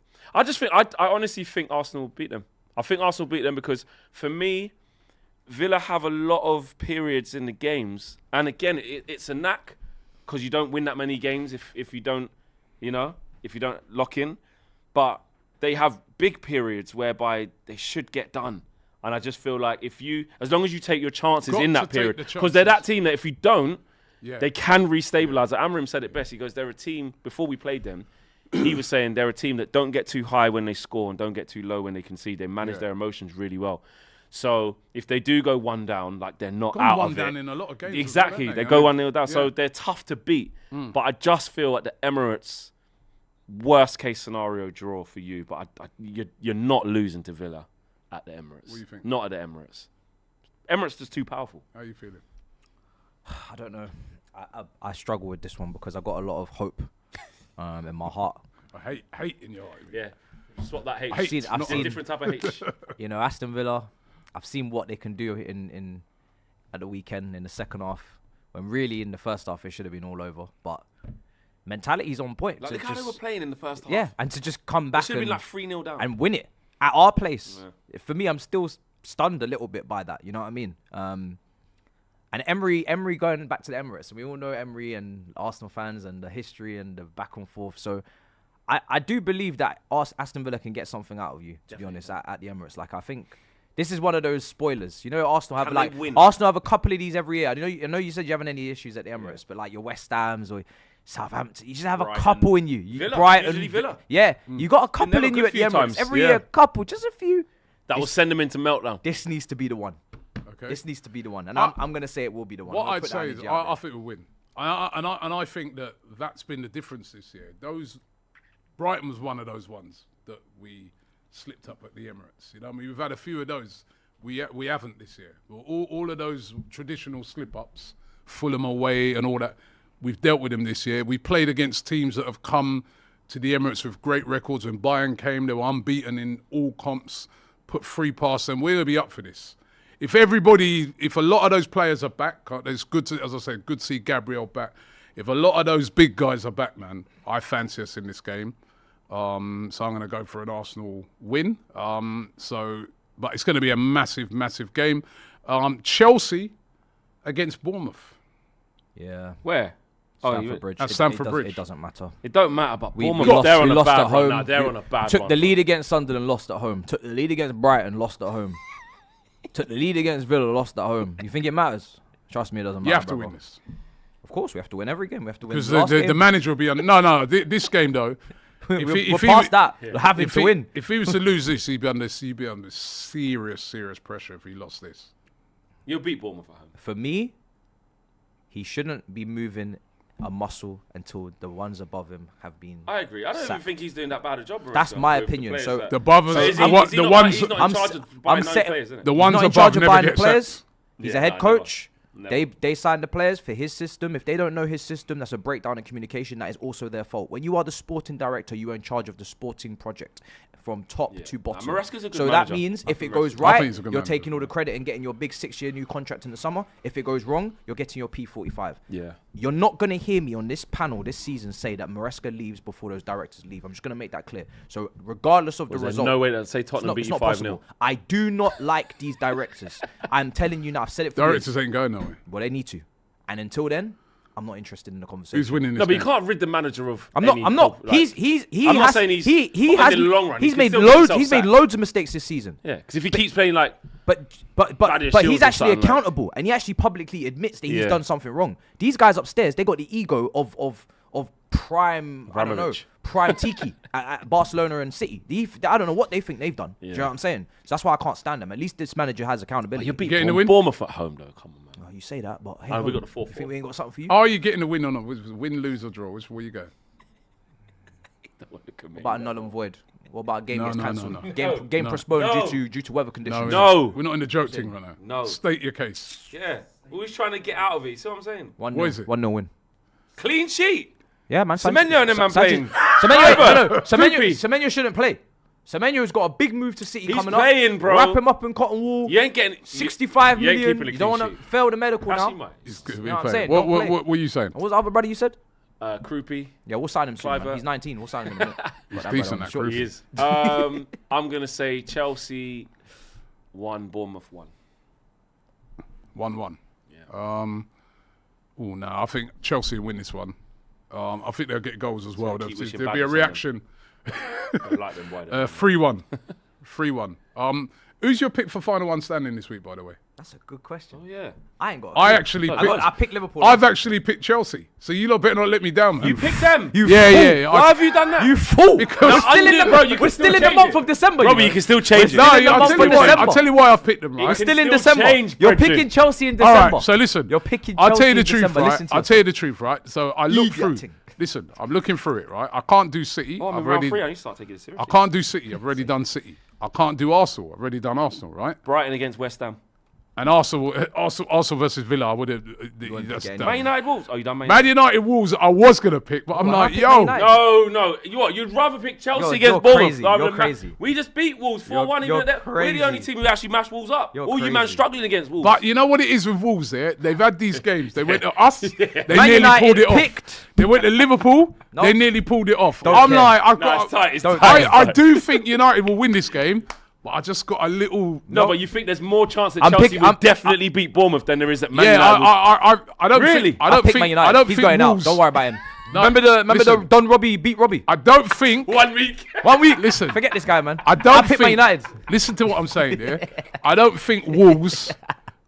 I honestly think Arsenal will beat them. I think Arsenal will beat them because for me, Villa have a lot of periods in the games, and again, it's a knack because you don't win that many games if you don't lock in. But they have big periods whereby they should get done, and I just feel like as long as you take your chances in that period, because they're that team that if you don't. Yeah. They can restabilise. Amram said it best. He goes, they're a team, before we played them, he was saying they're a team that don't get too high when they score and don't get too low when they concede. They manage their emotions really well. So if they do go one down, like they're not out of it. 1 down in a lot of games. Exactly. They go 1-0 down. Yeah. So they're tough to beat. But I just feel at the Emirates, worst case scenario draw for you. But you're not losing to Villa at the Emirates. What do you think? Not at the Emirates. Emirates just too powerful. How are you feeling? I don't know. I struggle with this one because I've got a lot of hope in my heart. I hate in your heart. Yeah. Swap that hate. I've seen a different type of hate. Aston Villa, I've seen what they can do in at the weekend in the second half, when really in the first half it should have been all over. But mentality's on point. Like the how they were playing in the first half. Yeah, and to just come back should have been like 3-0 down. And win it at our place. Yeah. For me, I'm still stunned a little bit by that. You know what I mean? And Emery going back to the Emirates, and we all know Emery and Arsenal fans and the history and the back and forth. So I do believe that Aston Villa can get something out of you, to be honest, at the Emirates. Like, I think this is one of those spoilers. You know, Arsenal have a couple of these every year. I know you said you haven't any issues at the Emirates, but like your West Hams or Southampton, you just have Brighton. A couple in you. Villa, Brighton, usually Villa. Yeah, you got a couple in you at the Emirates. Times. Every year, a couple, just a few. That will send them into meltdown. This needs to be the one. Okay. This needs to be the one, and I'm going to say it will be the one. What I'd say is I think we'll win, and I think that's been the difference this year. Brighton was one of those ones that we slipped up at the Emirates. You know, I mean, we've had a few of those. We haven't this year. All of those traditional slip-ups, Fulham away and all that, we've dealt with them this year. We played against teams that have come to the Emirates with great records. When Bayern came, they were unbeaten in all comps, put 3 past them. We're going to be up for this. If a lot of those players are back, it's good to, as I said, good to see Gabriel back. If a lot of those big guys are back, man, I fancy us in this game. So I'm going to go for an Arsenal win. But it's going to be a massive, massive game. Chelsea against Bournemouth. Yeah. Where? Stamford Bridge. At Stamford Bridge. It doesn't matter. It don't matter, but Bournemouth, we they're on a lost bad at home. Right now. They're on a bad Took one. the lead against Sunderland, lost at home. Took the lead against Brighton, lost at home. Took the lead against Villa, lost at home. You think it matters? Trust me, it doesn't matter. You have to win this. Of course, we have to win every game. We have to win. Because the manager will be on. No, this game though. We're past that. We'll have him to win. If he was to lose this, he'd be under serious pressure if he lost this. You'll beat Bournemouth at home. For me, he shouldn't be moving a muscle until the ones above him have been. I agree. I don't even think he's doing that bad a job. That's my opinion. So the above, he's not in charge of buying players, isn't it? The ones not in above charge of never buying the get players. sacked. He's a head coach. They signed the players for his system. If they don't know his system, that's a breakdown in communication. That is also their fault. When you are the sporting director, you are in charge of the sporting project from top to bottom. Maresca's a good so manager. That means if it goes right, you're taking all the credit and getting your big 6-year new contract in the summer. If it goes wrong, you're getting your P45. Yeah. You're not going to hear me on this panel this season say that Maresca leaves before those directors leave. I'm just going to make that clear. So regardless of the result. There's no way that say Tottenham beat you 5-0. I do not like these directors. I'm telling you now, I've said it for Directors ain't going nowhere. Well, they need to. And until then, I'm not interested in the conversation. Who's winning this No, but you game? can't rid the manager of. I'm not. any I'm not. like- I'm not saying he's. He but has. in the long run, He's he can made still get loads. himself He's made sacked. loads of mistakes this season. Yeah, because if he keeps playing like. But Thaddeus he's Shields or actually something like- accountable, and he actually publicly admits that he's Yeah. done something wrong. These guys upstairs, they got the ego of prime. I don't know, Abramovich. prime Tiki at Barcelona and City. I don't know what they think they've done. Do you know what I'm saying? So that's why I can't stand them. At least this manager has accountability. You're beating Getting the win? Bournemouth at home, though. Come on, man. Oh, you say that, but hey, Oh, we got the 4-4. You think we ain't got something for you? Are you getting the win or not? Win, lose or draw? Which way you go? Don't want to commit, What about a man. null and void? What about a game No, gets no, cancelled? no. Game No. postponed No. due to weather conditions. No. We're not in the joke thing right now. No. State your case. Yeah. Always trying to get out of it. You see what I'm saying? What is it? 1-0 win. Clean sheet. Yeah, man. Semenyo and them man playing. Semenyo Creepy. Semenyo shouldn't play. Semenyo's got a big move to City He's coming playing, up. bro. Wrap him up in cotton wool. You ain't getting 65 you ain't million. keeping a You don't clean want to sheet. fail the medical Actually, now. might. It's good. You know what I'm What, saying? what, Don't play. what were you saying? What was the other brother you said? Croupy. Yeah, we'll sign him soon. Man. Cliver. He's 19. We'll sign him in a minute. He's Got decent, brother on that short Croupy. He list. is. I'm gonna say Chelsea 1, Bournemouth 1. 1-1. Yeah. No, I think Chelsea will win this one. I think they'll get goals as well. keep wishing There'll be a badness on them. reaction. I like them wide. 3-1. 3-1. Who's your pick for final one standing this week, by the way? That's a good question. Oh yeah. I ain't got. I actually I picked Liverpool. I've actually picked Chelsea. So you lot better not let me down, man. You picked them. Yeah. Why have you done that? You fool! Because- we're still in the, Bro, you can we're still still in the change month it. of December. Robbie, you can still change it. No, in the I'll month tell of you why. December. I'll tell you why I've picked them, We're right? Still in still December. change, You're brethren. picking Chelsea in All December. right, so listen. You're picking I'll Chelsea tell you the in truth, December. right? Listen to I'll tell you the truth, right? So I look through. Idioting. Listen, I'm looking through it, right? I can't do City. Oh, I'm I've in round already. 3. I need to start taking it seriously. I can't do City. I've already done City. I can't do Arsenal. I've already done Arsenal, right? Brighton against West Ham. And Arsenal versus Villa. I would have. That's again. done. Man United Wolves. Oh, you done Man Man United? United Wolves. I was gonna pick, but I'm Well, I like, picked yo. Man United. No. You what? You'd rather pick Chelsea You're against Bournemouth crazy. rather You're than crazy. We just beat Wolves 4-1. You're We're the only crazy. team who actually mashed Wolves up. You're All you man crazy. struggling against Wolves. But you know what it is with Wolves there? They've had these games. They went to us. They Man nearly United pulled it picked. off. They went to Liverpool. No. They nearly pulled it off. Don't I'm care. like, I've no, got. it's tight. It's Don't- tight. I do think United will win this game, but I just got a little. No, but you think there's more chance that I'm Chelsea pick- will I'm- definitely beat Bournemouth than there is that Man Yeah, United will. I don't Really? think. I don't picked think. Man United. I don't He's think going Wolves. out. Don't worry about him. No, remember the listen. Don Robbie beat Robbie. I don't think. 1 week. 1 week. Listen. Forget this guy, man. I don't picked think. Man United. Listen to what I'm saying here. I don't think Wolves.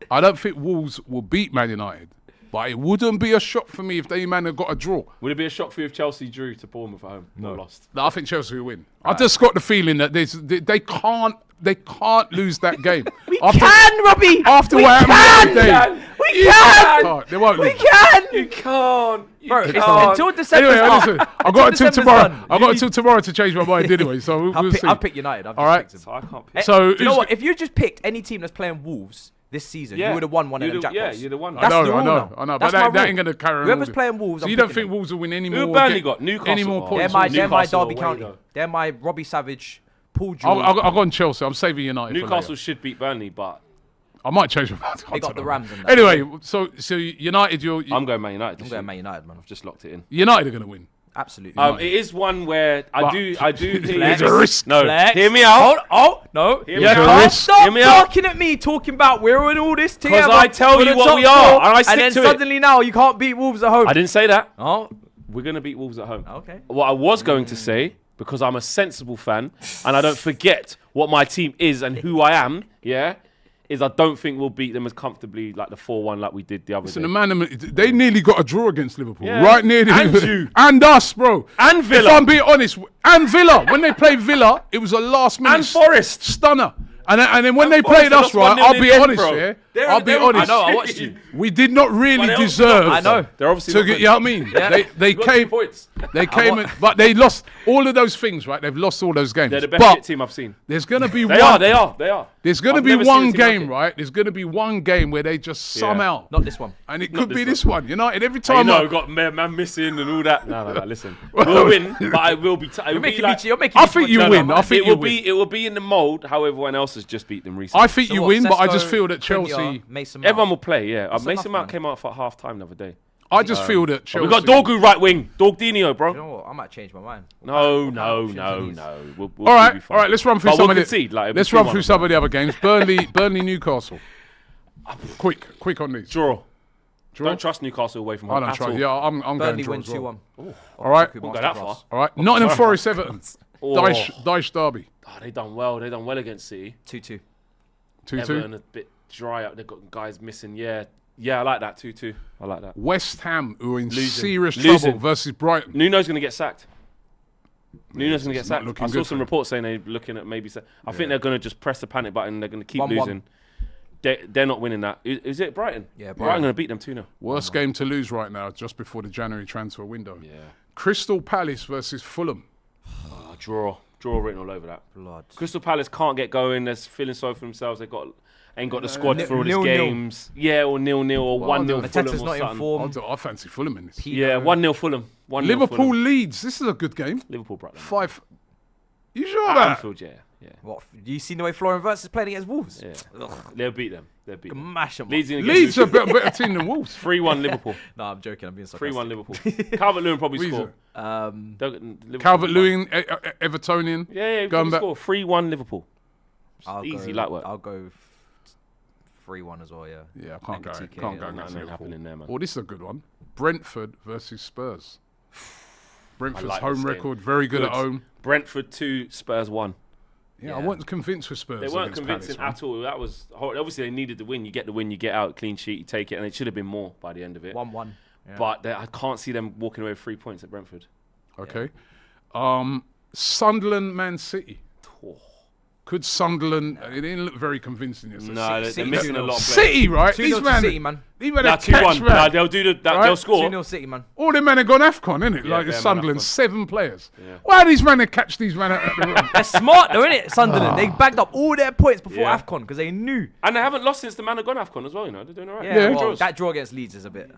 I don't think Wolves will beat Man United. But it wouldn't be a shock for me if they man have got a draw. Would it be a shock for you if Chelsea drew to Bournemouth at home? No, lost. No, I think Chelsea will win. I just got the feeling that they can't lose that game. We can, Robbie. After we what happened the can. other day. We can. Oh, they won't We lose. can. You can't. Bro, it's can't. until December's Anyway, up. listen. I've got until December's tomorrow. done. I've got until tomorrow to change my mind anyway. So we'll see. I'll pick United. I've All just right. picked him. So I can't pick. So Do you know who's- what? If you just picked any team that's playing Wolves this season, you would have won one of them You'd have- jackpots. yeah, you'd have won. I That's know, the rule I know, now. I know. But That's that my ain't rule. going to carry on. Whoever's all playing Wolves, So I'm you don't picking think them. Wolves will win any Who more? Burnley get got? Newcastle. Any more Oh, points? They're my Newcastle Derby away, County. though. They're my Robbie Savage, Paul Jewell. I'll go on Chelsea. I'm saving United. for Newcastle later. should beat Burnley, but I might change my mind. They got the Rams in that. Anyway, so United, I'm going Man United. I'm this going year. Man United, man. I've just locked it in. United are going to win. Absolutely. It is one where I But- do There's a risk. No, Flex. hear me out. No. Hear You me out. can't stop Hear me out. barking at me talking about we're in all this together. I tell for you the what top we are, four, and I stick then to it. suddenly now you can't beat Wolves at home. I didn't say that. Oh, We're going to beat Wolves at home. okay. What I was going to say, because I'm a sensible fan and I don't forget what my team is and who I am, is I don't think we'll beat them as comfortably like the 4-1 like we did the other So day. the man, they nearly got a draw against Liverpool. Yeah. Right near the And you. and us, bro. And Villa. If I'm being honest, and Villa. When they played Villa, it was a last minute And Forest. stunner. And then when And they Forest, played they us, lost right, 1-0 I'll in be the end, honest, bro. yeah. I'll be honest. I know, I watched you. We did not really But they deserve. obviously I know. They're obviously So not you good. know what I mean? Yeah. They We've got 2 came. points. They came, but they lost all of those things, right? They've lost all those games. They're the best but shit team I've seen. there's gonna be They one. are. There's gonna I've be never seen one a team like game, it. right? There's gonna be one game where they just somehow, Not this one. and it Not could be this this one. United every You time. know, got man missing and all that. No, listen. We'll win, but it will be. You're making me. You're making I me think too you much win. trouble. I think it you will win. be. It will be in the mold how everyone else has just beat them recently. I think So you what, win, but I Sesko, just feel that Cunha, Chelsea. Mason Mount. Everyone will play. Yeah, That's Mason enough, Mount man. came out for half time the other day. I just feel that Chelsea. We got Dorgu right wing. Dorgdinho, bro. You know what? I might change my mind. No. We'll All right, be all fine. right. Let's run through But some we'll of the. concede, like, it'll be Let's run 2-1 through some of the other games. Burnley, Newcastle. Quick on these. Draw. Draw? Don't trust Newcastle away from I home don't at trust. all. Yeah, I'm going Burnley draw win as well. 2-1. All right. Won't go that far. All right. Nottingham Forest, Everton. Oh. Dyche Derby. Oh, they done well. They done well against City. 2-2. 2-2. Everton a bit dry up. They've got guys missing. Yeah, I like that 2-2. I like that. West Ham, who are in Losing. serious Losing. trouble, versus Brighton. Nuno's going to get sacked. Nuno's going to get it's not sacked. looking I good saw for some him. reports saying they're looking at maybe. I think they're going to just press the panic button. They're going to keep 1-1. losing. They're not winning that. Is it Brighton? Yeah, Brighton going to beat them 2-0. Worst game to lose right now, just before the January transfer window. Yeah. Crystal Palace versus Fulham. Draw written all over that. Blood. Crystal Palace can't get going. They're feeling sorry for themselves. Ain't got the squad for all these 0-0. games. Yeah, or 0-0 or 1-0 Fulham Mateta's or not in something. form. I fancy Fulham in this. Yeah, 1-0 Fulham. 1-0 Liverpool Fulham. Leeds. This is a good game. Liverpool brought them. 5. You sure about that? Anfield, yeah. What? You seen the way Florian Wirtz is playing against Wolves? Yeah. They'll beat them. Mash them. Leeds Leeds are a better team than Wolves. 3-1 Liverpool. No, I'm joking. I'm being sarcastic. 3-1 Liverpool. Calvert-Lewin probably Reason. score. Calvert-Lewin, Evertonian. Yeah, Going probably back. score. 3-1 Liverpool. Easy, go, light work. I'll go 3-1 as well, yeah. Yeah, I can't go. TK, Can't go yeah, against nothing Liverpool. happening there, man. Oh, this is a good one. Brentford versus Spurs. Brentford's like home this game. record, very good at home. Brentford 2, Spurs 1. Yeah, I wasn't convinced with Spurs. They weren't against convincing Palace, at all. That was obviously they needed the win. You get the win, you get out, clean sheet, you take it, and it should have been more by the end of it. 1-1. Yeah. But I can't see them walking away with 3 points at Brentford. Okay. Sunderland, Man City. Oh. Could Sunderland? It didn't look very convincing. Yesterday. No, they're City missing a lot of players. City, right? 2-0 These to man, City, man. These men Nah, are catch 2-1. man. Nah, they'll do that. Right? They'll score. 2-0 City, man. All them men have gone AFCON, innit? Yeah, Like they're Sunderland, AFCON. 7 players. Yeah. Why are these men to catch these men at the room? They're smart though, innit? Sunderland. They bagged up all their points before Yeah. AFCON because they knew. And they haven't lost since the man had gone AFCON as well, you know. They're doing all right. Yeah, Yeah. well, that draw against Leeds is a bit.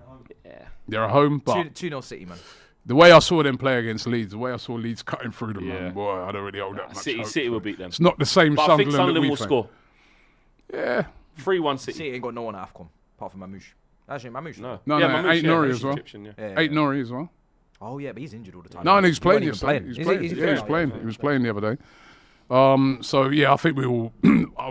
Yeah. They're at home, but 2-0 City, man. the way I saw them play against Leeds, the way I saw Leeds cutting through them, Yeah. man, boy, I don't really hold that much hope City for will it. beat them. It's not the same But I think Sunderland that Sunderland we will think. score. Yeah. 3-1 City. City ain't got no one at AFCON apart from Mamouche. Actually, Mamouche. No, No, yeah, no, Mamouche, ain't yeah, Norrie Mamouche as well. Egyptian, yeah. Yeah, Eight Norrie as well. Oh yeah, but he's injured all the time. No, and he was playing He yesterday. wasn't He was even playing. playing. Yeah, he was playing. He was playing the other day. So yeah, I think we will.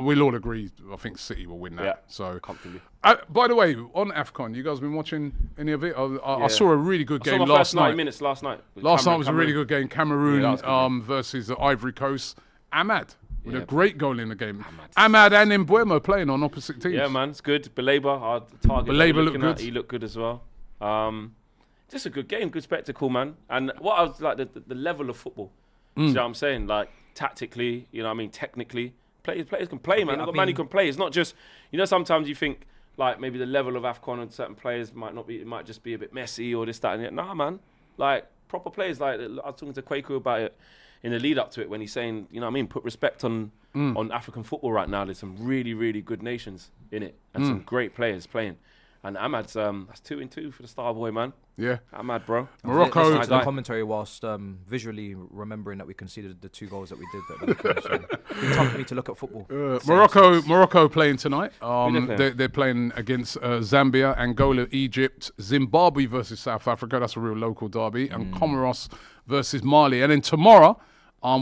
We'll all agree. I think City will win that. Yeah. So Comfortably. by the way, on AFCON, you guys been watching any of it? I Yeah. saw a really good I saw game my last first 90 night. minutes last night. with Last night Cameroon- was a really good game. Cameroon Yeah, that was a good game. versus the Ivory Coast. Ahmad with a Yeah. great goal in the game. Ahmad and Mbuemo playing on opposite teams. Yeah, man, it's good. Belabor, our target. that Belabor we're looked looking at, good. He looked good as well. Just a good game, good spectacle, man. And what I was like, the level of football. You know what I'm saying? Like tactically, you know what I mean? Technically, players can play, man. They've got man who can play. It's not just, you know, sometimes you think like maybe the level of AFCON and certain players might not be, it might just be a bit messy or this, that, and that. Nah, man. Like proper players. Like I was talking to Kwaku about it in the lead up to it when he's saying, you know what I mean, put respect on African football right now. There's some really, really good nations in it and some great players playing. And Ahmad's that's 2-2 for the star boy, man. Yeah. Ahmad, bro. Morocco. Listening to the guy. commentary whilst visually remembering that we conceded the 2 goals that we did. So it's tough for me to look at football. Morocco playing tonight. they playing? They're playing against Zambia, Angola, Egypt, Zimbabwe versus South Africa. That's a real local derby. And Comoros versus Mali. And then tomorrow,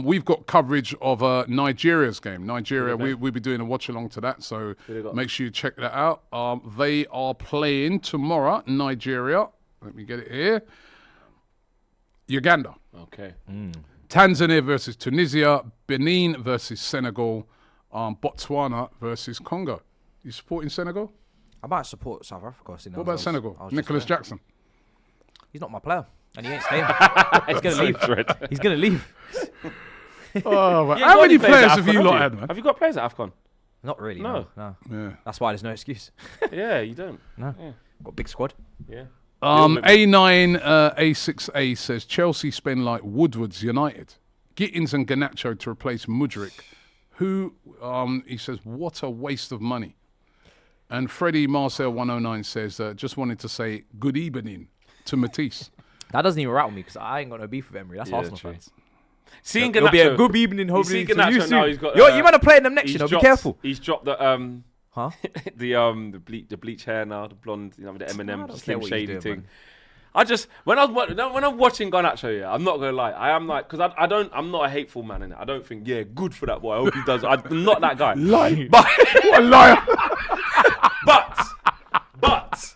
we've got coverage of Nigeria's game. Nigeria, we'll be doing a watch along to that. So make sure you check that out. They are playing tomorrow, Nigeria. Let me get it here. Uganda. Okay. Tanzania versus Tunisia, Benin versus Senegal, Botswana versus Congo. You supporting Senegal? I might support South Africa. What about Senegal? Nicholas Jackson. He's not my player, and he ain't staying. He's gonna leave. He's gonna leave. Oh, You ain't how got many any players at have AFCON, you lot had, man? Have you got players at AFCON? Not really. No. No. Yeah. That's why there's no excuse. Yeah, you don't. No. Yeah. Got a big squad. Yeah. A9 A6A says Chelsea spend like Woodwards United. Gittins and Garnacho to replace Mudryk. Who, he says, what a waste of money. And Freddie Marcel 109 says, just wanted to say good evening to Matisse. That doesn't even rattle me because I ain't got no beef with Emery. That's Yeah, Arsenal true. fans. Seeing It'll be a Garnacho. good evening, You hopefully. see to you Garnacho soon. now, he's got, You man are playing them next he's year. Be dropped- careful. He's dropped the Huh? the bleach hair now, the blonde, you know, the I Eminem don't care Slim what he's Shady doing, thing. man. I just when I'm watching Garnacho, yeah, I'm not gonna lie. I am like, because I'm not a hateful man in it. I don't think, yeah, good for that boy. I hope he does. I'm not that guy. Lying. But What a liar. but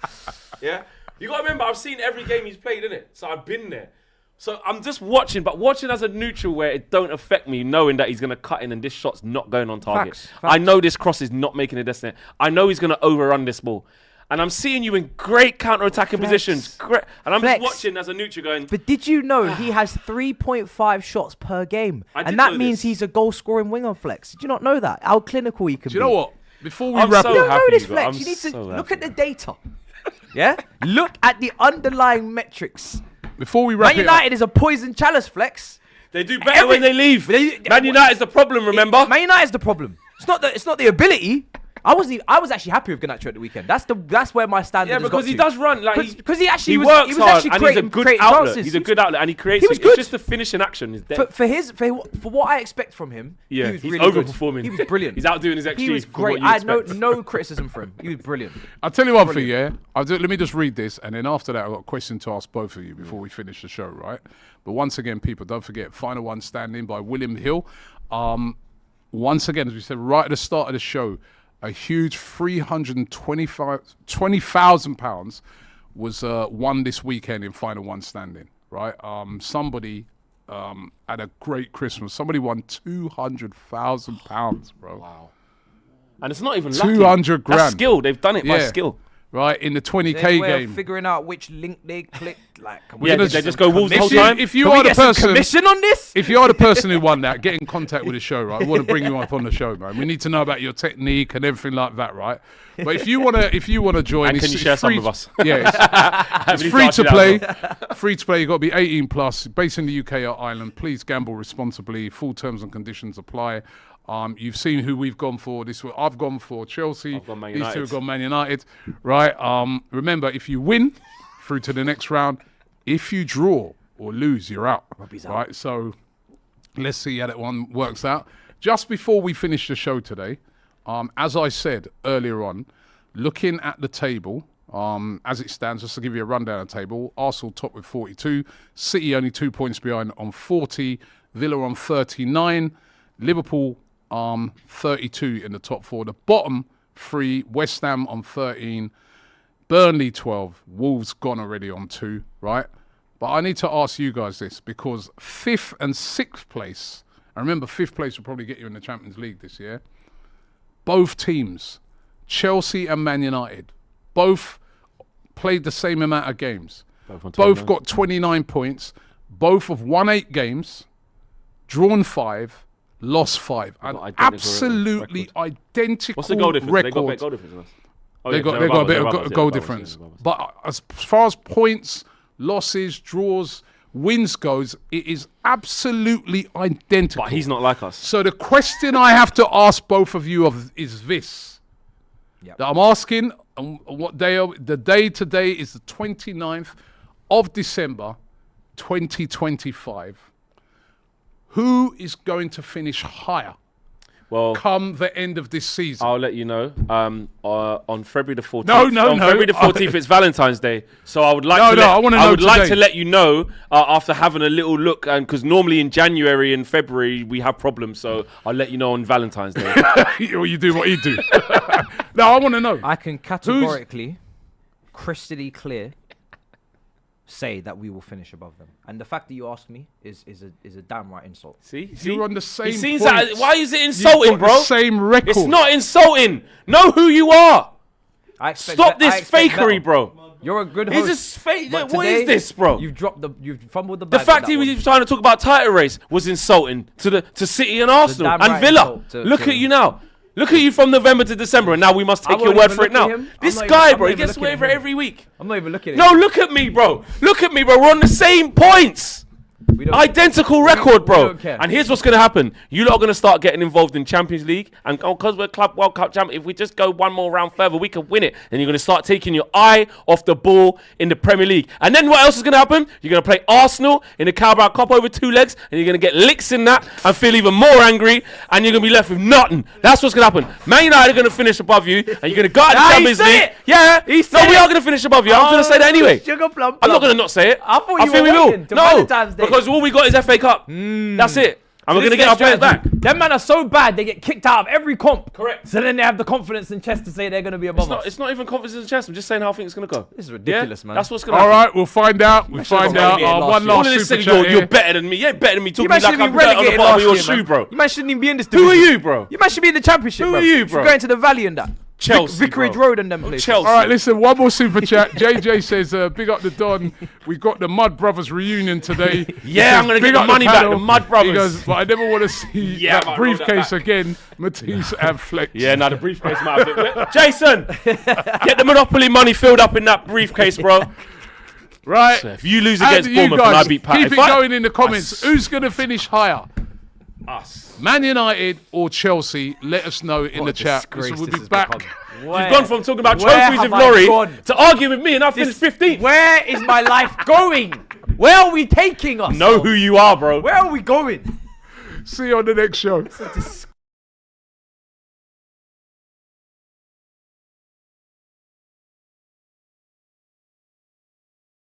Yeah, you got to remember, I've seen every game he's played, innit? So I've been there. So I'm just watching, but watching as a neutral where it don't affect me, knowing that he's going to cut in and this shot's not going on target. Facts. I know this cross is not making a destiny. I know he's going to overrun this ball. And I'm seeing you in great counter-attacking positions. Great. And I'm just watching as a neutral going... But did you know he has 3.5 shots per game? And that means he's a goal-scoring winger, Flex. Did you not know that? How clinical he can be. Do you know what? Before we wrap You don't know this, Flex. You need to look at the data. Yeah? Look at the underlying metrics. Before we wrap Man United is a poison chalice, Flex. They do better when they leave. Man United's the problem, remember? Man United's the problem. It's not the ability. I was actually happy with Garnacho at the weekend. That's where my standard is. Yeah, because he does run. Like because he works hard, and he's a good outlet. Chances. He's a good outlet, and he creates. was It's good. just the finishing action. For what I expect from him, Yeah, he was he's really good. overperforming. He was brilliant. He's outdoing his XG. He was for great. what you I had expect. no criticism for him. He was brilliant. I'll tell you one thing, yeah? Let me just read this, and then after that, I've got a question to ask both of you before we finish the show, right? But once again, people, don't forget, final one standing by William Hill. Once again, as we said right at the start of the show, a huge £20,000 was won this weekend in final one standing, right? Somebody had a great Christmas. Somebody won £200,000, bro. Wow. And it's not even lucky. 200 grand. That's skill. They've done it by skill. Right, in the 20K Their way game. Of figuring out which link they click. Like, Yeah, they just go Wolves the whole time. If you are the person, commission on this, if you are the person who won that, get in contact with the show, right? We want to bring you up on the show, man. We need to know about your technique and everything like that, right? But if you wanna join, and can you share some with us? Yeah, it's free to play. Free to play. You got to be 18 plus. Based in the UK or Ireland. Please gamble responsibly. Full terms and conditions apply. You've seen who we've gone for. I've gone for Chelsea. I've gone Man These United. two have gone Man United. Right. Remember, if you win through to the next round, if you draw or lose, you're out. Robbie's out. Right. So let's see how that one works out. Just before we finish the show today, as I said earlier on, looking at the table, as it stands, just to give you a rundown of the table, Arsenal top with 42, City only 2 points behind on 40, Villa on 39, Liverpool 32 in the top four. The bottom three, West Ham on 13, Burnley 12, Wolves gone already on 2, right? But I need to ask you guys this, because 5th and 6th place, and remember 5th place will probably get you in the Champions League this year, both teams, Chelsea and Man United, both played the same amount of games. Both got 29 points. Both have won 8 games, drawn 5, lost 5. An absolutely identical What's the goal difference? record. They got a bit goal difference than us. They got a bit of goal difference. But as far as points, losses, draws, wins goes, it is absolutely identical. But he's not like us. So the question I have to ask both of you is this. Yep. That I'm asking, what day? The day today is the 29th of December, 2025. Who is going to finish higher? Well, come the end of this season. I'll let you know. On February the 14th. No. February the 14th, it's Valentine's Day. So I would like I would like to let you know after having a little look, and because normally in January and February we have problems. So I'll let you know on Valentine's Day. You do what you do. No, I want to know. I can categorically, crystally clear, say that we will finish above them. And the fact that you asked me is a damn right insult. See? You're on the same points. Why is it You've insulting, got bro? the same record. It's not insulting. Know who you are. Stop this fakery, bro. You're a good host. He's just fake. But What today, is this, bro? You've fumbled the The bag. fact he was trying to talk about title race was insulting to City and Arsenal damn and right Villa. insult Look at you now. Look at you from November to December, and now we must take your word for it now. This guy, bro, he gets away with it every week. I'm not even looking at No, look at me, bro. Look at me, bro. We're on the same points. Identical record, bro. don't care. And here's what's going to happen. You lot are going to start getting involved in Champions League. And because we're Club World Cup champion, if we just go one more round further, we can win it. Then you're going to start taking your eye off the ball in the Premier League. And then what else is going to happen? You're going to play Arsenal in the Carabao Cup over 2 legs. And you're going to get licks in that and feel even more angry. And you're going to be left with nothing. That's what's going to happen. Man United are going to finish above you. And you're going to go out of the Champions League. Yeah. We are going to finish above you. I'm going to say that anyway. I'm not going to not say it. I thought you think were we will. waiting till No, Valentine's Day. because all we got is FA Cup. That's it. And we're going to get our players back. Them men are so bad, they get kicked out of every comp. Correct. So then they have the confidence and chest to say they're going to be above us. It's not even confidence in the chest. I'm just saying how I think it's going to go. This is ridiculous, man. That's what's going to happen. All right, we'll find out. We'll find out. One All last of this super thing, chat you're here. better than me. You ain't better than me. Talking man like should be I'm better on the relegated bottom of your last year, shoe, bro. You man shouldn't even be in this Who division. are you, bro? You man should be in the championship, Who bro. are you, bro? Going to the Valley and that. Chelsea, Vicarage bro. Road and them places. Chelsea. All right, listen, one more super chat. JJ says, big up the Don. We got the Mud Brothers reunion today. Yeah, I'm going to get the money back, the Mud Brothers. He goes, but I never want to see that briefcase again. Matisse and Flex. Yeah, no, the briefcase might have been. Jason, get the Monopoly money filled up in that briefcase, bro. Right. So if you lose How against do you Bournemouth and I guys beat Pat, keep it going in the comments. Who's going to finish higher? Us. Man United or Chelsea? Let us know in the chat. So we'll be back. You've gone from talking about Where trophies have with I Laurie gone? to arguing with me and I finished 15th. Where is my life going? Where are we taking us? Know who you are, bro. Where are we going? See you on the next show.